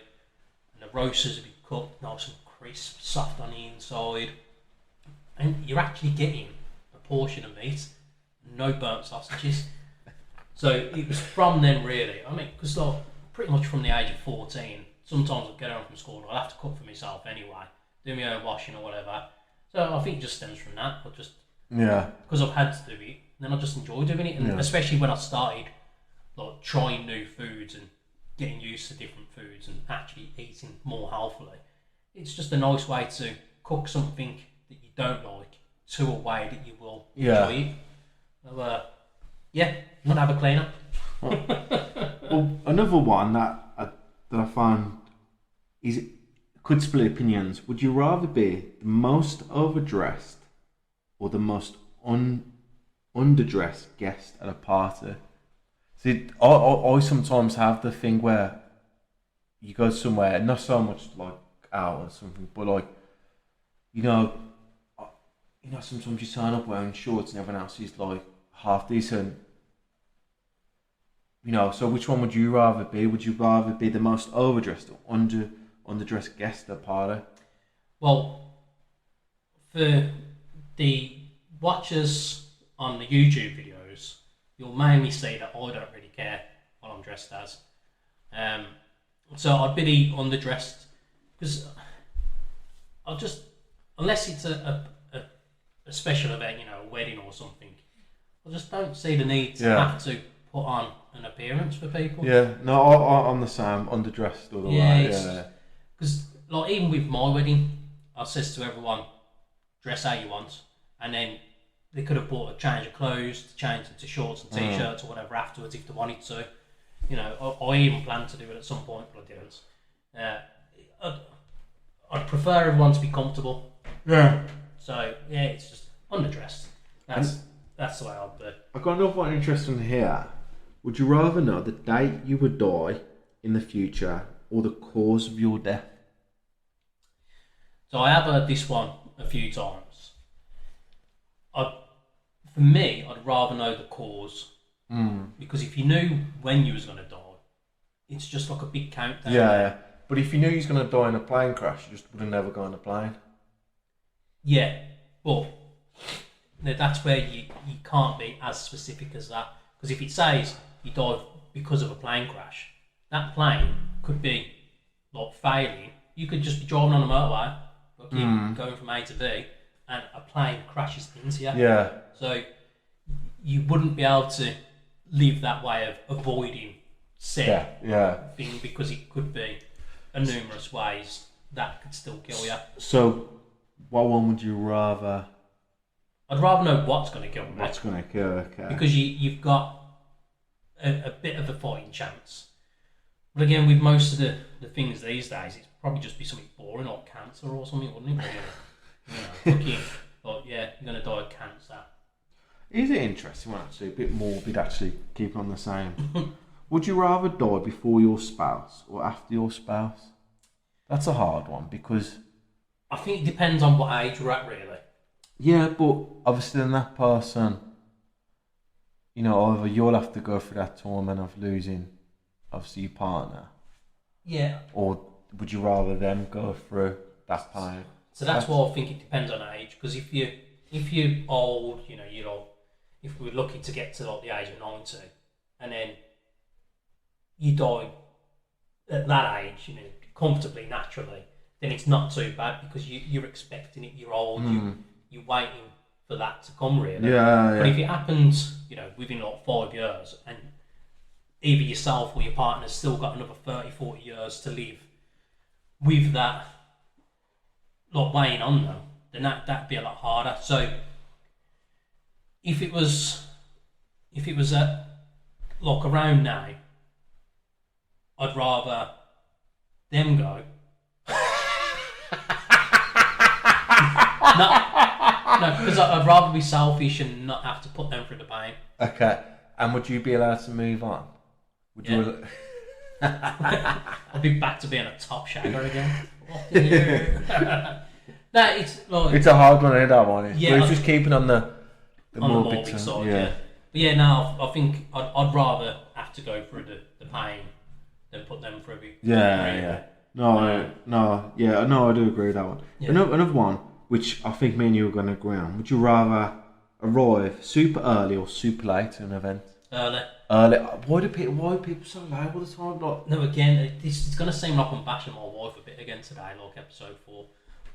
and the roasters would be cooked nice and crisp, soft on the inside, and you're actually getting a portion of meat, no burnt sausages. So it was from then really. I mean, because pretty much from the age of 14, sometimes I'd get home from school and I'd have to cook for myself anyway, do my own washing or whatever. So I think it just stems from that. But just because I've had to do it, then I just enjoy doing it, and especially when I started like trying new foods and getting used to different foods and actually eating more healthily. It's just a nice way to cook something that you don't like to a way that you will enjoy it. So, not have a cleaner. Well, another one that I found could split opinions. Would you rather be the most overdressed or the most underdressed guest at a party? See, I sometimes have the thing where you go somewhere, not so much like out or something, but like, you know, sometimes you sign up wearing shorts and everyone else is like half decent. So which one would you rather be? Would you rather be the most overdressed or underdressed guest at a party? Well, for the watchers on the YouTube videos, you'll mainly see that I don't really care what I'm dressed as. So I'd be the underdressed because I'll just, unless it's a special event, a wedding or something, I just don't see the need to have to put on an appearance for people. Yeah, no, I'm the same, underdressed all the way. Yeah, because like even with my wedding, I says to everyone, dress how you want, and then they could have bought a change of clothes to change into shorts and t-shirts or whatever afterwards if they wanted to. I even planned to do it at some point, but I didn't. I'd prefer everyone to be comfortable. Yeah. So yeah, it's just underdressed. That's the way I'd be. I've got another one interesting here. Would you rather know the date you would die in the future or the cause of your death? So I have heard this one a few times. For me, I'd rather know the cause. Because if you knew when you was going to die, it's just like a big countdown. Yeah. But if you knew you was going to die in a plane crash, you just wouldn't ever go on a plane. Yeah, but that's where you can't be as specific as that. Because if it says you died because of a plane crash, that plane could be like failing. You could just be driving on a motorway, going from A to B, and a plane crashes into you. Yeah. So you wouldn't be able to live that way of avoiding said thing because it could be a numerous ways that could still kill you. So, what one would you rather? I'd rather know what's going to kill me. What's going to kill? Okay. Because you've got a bit of a fighting chance. But again, with most of the things these days, it's probably just be something boring like cancer or something, wouldn't it? But yeah, you're going to die of cancer. Is it interesting one actually? A bit morbid actually, keeping on the same. Would you rather die before your spouse or after your spouse? That's a hard one because I think it depends on what age you're at, really. Yeah, but obviously then that person, either you'll have to go through that torment of losing obviously your partner. Yeah. Or would you rather them go through that pain? So that's why I think it depends on age. Because if you're old, if we're lucky to get to like the age of 90, and then you die at that age, comfortably, naturally, then it's not too bad because you're expecting it. You're old. You're waiting for that to come, really. Yeah. But if it happens, within like 5 years, and either yourself or your partner's still got another 30, 40 years to live with that, like weighing on them, then that'd be a lot harder. So if it was at like around now, I'd rather them go. No, because I'd rather be selfish and not have to put them through the pain. Okay. And would you be allowed to move on? Would you? I'd be back to being a top shagger again. No, it's a hard one, that one. Yeah, but it's just keeping on the morbid side. Yeah. But yeah, no, I think I'd rather have to go through the pain than put them through it. Yeah. No, I do agree with that one. Yeah. Another one, which I think me and you are going to agree on. Would you rather arrive super early or super late to an event? Early. Why are people so late all the time? Like, no, again, it's going to seem like I'm bashing my wife a bit again today, like episode 4.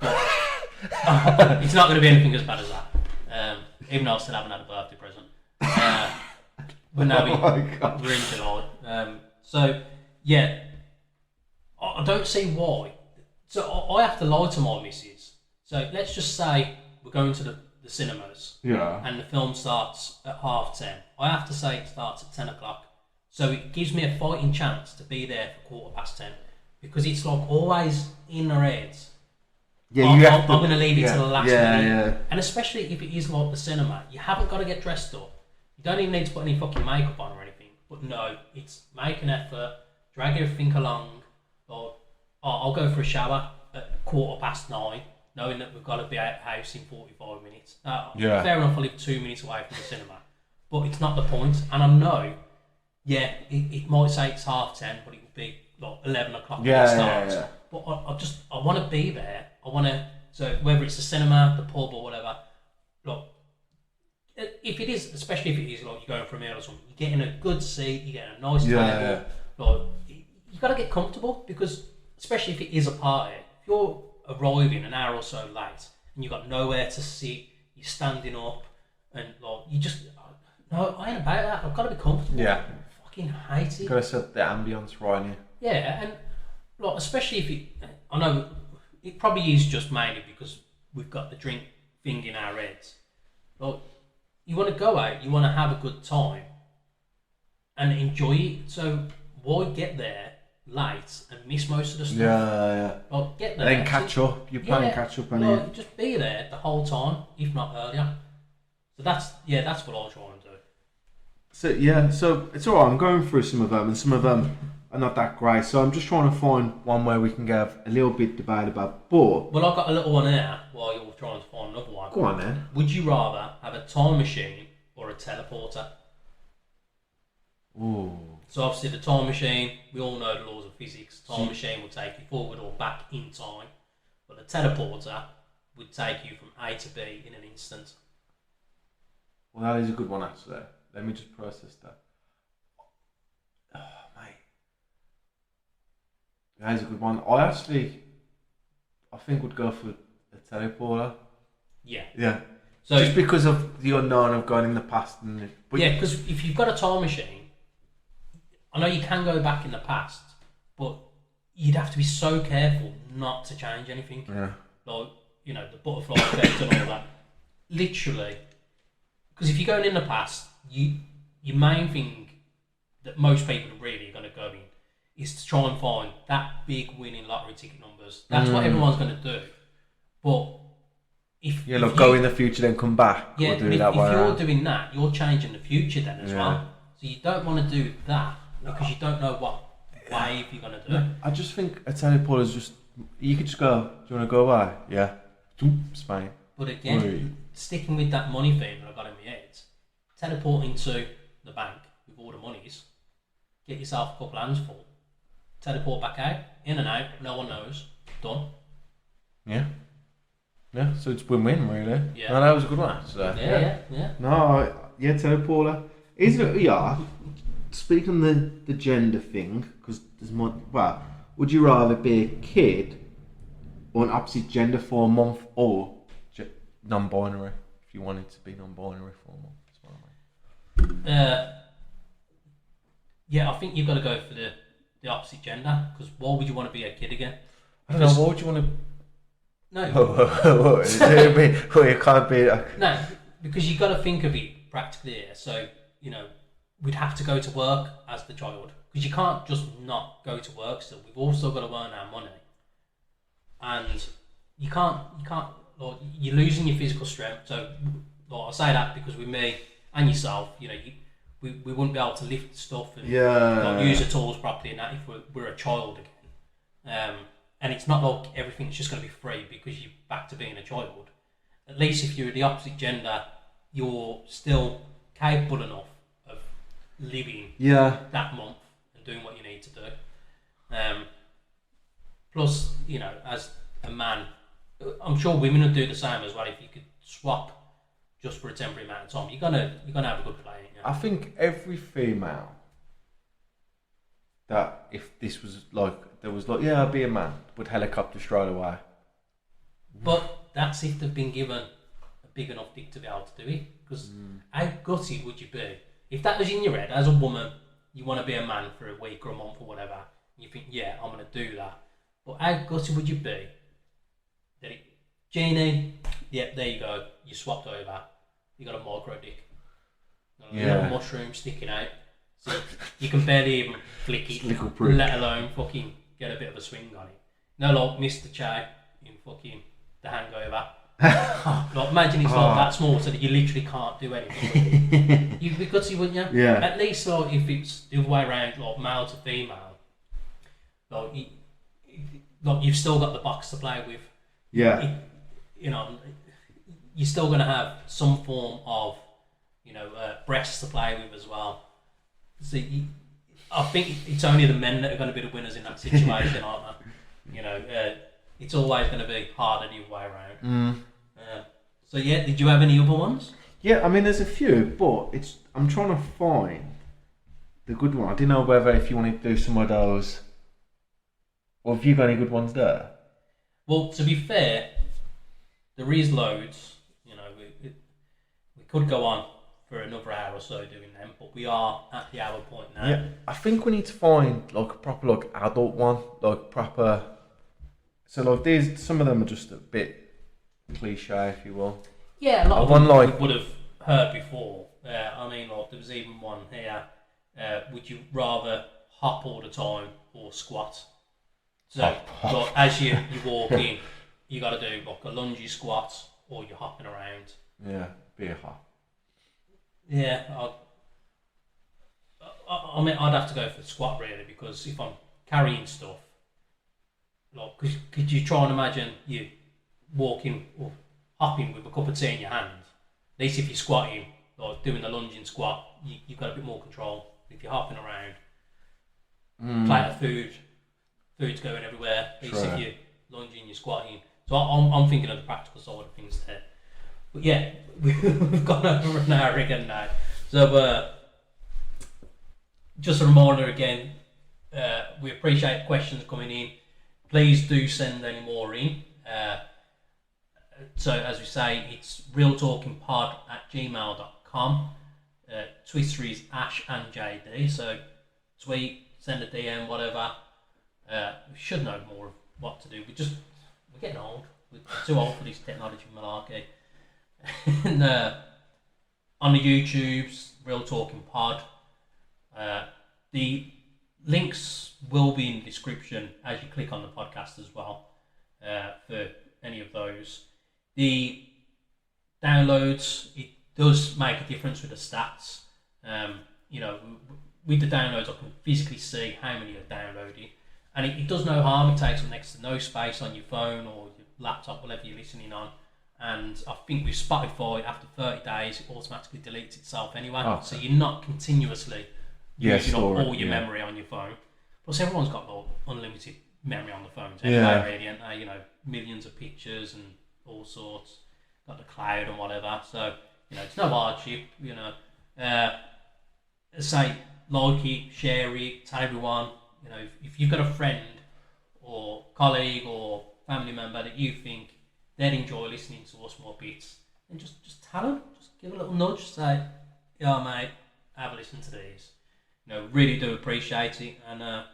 But it's not going to be anything as bad as that. Even though I still haven't had a birthday present. But now we're in July. So, yeah, I don't see why. So I have to lie to my missus. So let's just say we're going to the cinemas. Yeah. And the film starts at 10:30. I have to say it starts at 10 o'clock. So it gives me a fighting chance to be there for 10:15. Because it's like always in their heads. Yeah, I'm going to leave it to the last minute. Yeah. And especially if it is like the cinema, you haven't got to get dressed up. You don't even need to put any fucking makeup on or anything. But no, it's make an effort, drag everything along, or I'll go for a shower at 9:15, knowing that we've got to be out of the house in 45 minutes. Yeah. Fair enough, I live 2 minutes away from the cinema, but it's not the point. And I know, it might say it's 10:30, but it will be like 11 o'clock when it starts. Yeah. But I want to be there. So whether it's the cinema, the pub, or whatever, look, if it is, especially if it is like you're going for a meal or something, you're getting a good seat, you're getting a nice table. Like, you got to get comfortable, because especially if it is a party, if you're arriving an hour or so late and you've got nowhere to sit, you're standing up, and like you just no, I ain't about that. I've got to be comfortable. Yeah. I fucking hate it. Got to set the ambience right in. Yeah, and like especially if I know it probably is just mainly because we've got the drink thing in our heads. Like, you want to go out, you want to have a good time and enjoy it. So why get there late and miss most of the stuff? Yeah. Like, get there. Then catch up. You're playing catch up, aren't you? Like, just be there the whole time, if not earlier. So that's what I'll try and do. So it's alright. I'm going through some of them, and some of them are not that great. So I'm just trying to find one where we can have a little bit debate about. But well, I've got a little one here while you're trying to find another one. Go on then. Would you rather have a time machine or a teleporter? Ooh. So obviously the time machine, we all know the laws of physics. Time machine will take you forward or back in time, but the teleporter would take you from A to B in an instant. Well, that is a good one actually. Let me just process that. Oh, mate. That is a good one. I think would go for a teleporter. Yeah. So just because of the unknown of going in the past because if you've got a time machine, I know you can go back in the past, but you'd have to be so careful not to change anything. Yeah. Like, the butterfly effect and all that. Literally. Because if you're going in the past, your main thing that most people really are going to go in is to try and find that big winning lottery ticket numbers. That's what everyone's going to do. But if go in the future then come back. Yeah, do if way you're around. doing that, you're changing the future then as well. So you don't want to do that because you don't know what wave you're going to do. I just think a teleporter is just, you could just go, do you want to go away? Yeah. Spain. But again, sticking with that money theme that I've got in my head, teleporting to the bank with all the monies, get yourself a couple hands full, teleport back out, in and out, no one knows, done. Yeah. Yeah, so it's win-win really. Yeah. No, that was a good one. So, Yeah. No, teleporter. Is it? Yeah. Speaking the gender thing, because there's more. Well, would you rather be a kid or an opposite gender for a month, or non-binary if you wanted to be non-binary for a month? That's what I mean. Yeah, I think you've got to go for the opposite gender, because why would you want to be a kid again? I don't know. Why would you want to? No. You can't be. No, because you've got to think of it practically here. So, we'd have to go to work as the child, because you can't just not go to work still. We've also got to earn our money. And you can't, like, you're losing your physical strength. So, like, I say that because with me and yourself, we wouldn't be able to lift stuff and use the tools properly and that if we're a child again. And it's not like everything's just going to be free because you're back to being a child. At least if you're the opposite gender, you're still capable enough of living that month and doing what you need to do. Plus, as a man, I'm sure women would do the same as well. If you could swap just for a temporary amount of time, you're gonna have a good play. I think every female that if this was like, there was like, I'll be a man, would helicopter straight away. But that's if they've been given a big enough dick to be able to do it. Because how gutted would you be if that was in your head as a woman? You want to be a man for a week or a month or whatever. And you think, I'm going to do that. But how gutted would you be that Jeannie, there you go, you swapped over. You got a micro dick. A little mushroom sticking out. So you can barely even flick it, let alone fucking get a bit of a swing on it. No, like Mr. Chow in fucking The Hangover. Like, imagine it's like that small so that you literally can't do anything. You'd be gutsy, wouldn't you? Yeah. At least like if it's the other way around, like male to female, like you've still got the box to play with. Yeah. You know, you're still going to have some form of, breasts to play with as well. So I think it's only the men that are going to be the winners in that situation, aren't they? It's always going to be harder the other way around. So yeah, did you have any other ones? Yeah, I mean, there's a few, but I'm trying to find the good one. I didn't know whether if you wanted to do some of those, or have you got any good ones there? Well, to be fair, there is loads. We could go on for another hour or so doing them, but we are at the hour point now. Yeah, I think we need to find like a proper like adult one, like proper. So like these, some of them are just a bit cliche, if you will. Yeah, a lot of one them like we would have heard before. I mean, like there was even one here. Would you rather hop all the time or squat? So, like, as you walk in, you got to do like a lungy squat or you're hopping around. Yeah, be a hop. Yeah, I mean, I'd have to go for the squat really, because if I'm carrying stuff, like, could you try and imagine you walking or hopping with a cup of tea in your hand? At least if you're squatting, like doing the lunging squat, you've got a bit more control. If you're hopping around, plate of food's going everywhere. At least if you're lunging, you're squatting. So I'm thinking of the practical side of things there. But yeah, we've gone over an hour again now. So just a reminder again, we appreciate questions coming in. Please do send any more in. So as we say, it's realtalkingpod@gmail.com. Twitter is Ash and JD. So tweet, send a DM, whatever. We should know more of what to do. We're getting old. We're too old for this technology malarkey. And on the YouTubes, Real Talking Pod. The links will be in the description as you click on the podcast as well, for any of those. The downloads, it does make a difference with the stats. With the downloads, I can physically see how many are downloaded, and it does no harm. It takes up next to no space on your phone or your laptop, whatever you're listening on. And I think with Spotify, after 30 days, it automatically deletes itself anyway. Okay. So you're not continuously using up all your memory on your phone. Plus, everyone's got like unlimited memory on the phones anyway, really, and millions of pictures and all sorts. Got the cloud and whatever. So it's no hardship. Say like it, share it, tell everyone. If you've got a friend or colleague or family member that you think they'd enjoy listening to us more bits, then just tell them, just give a little nudge, say, yeah mate, have a listen to these. Really do appreciate it. And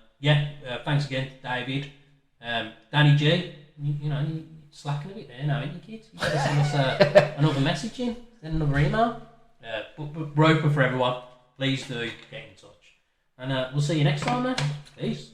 thanks again to David. Danny G, you're slacking a bit there now, aren't you, kids? You better send us another message in, send another email. But we're open for everyone. Please do get in touch. And we'll see you next time, man. Peace.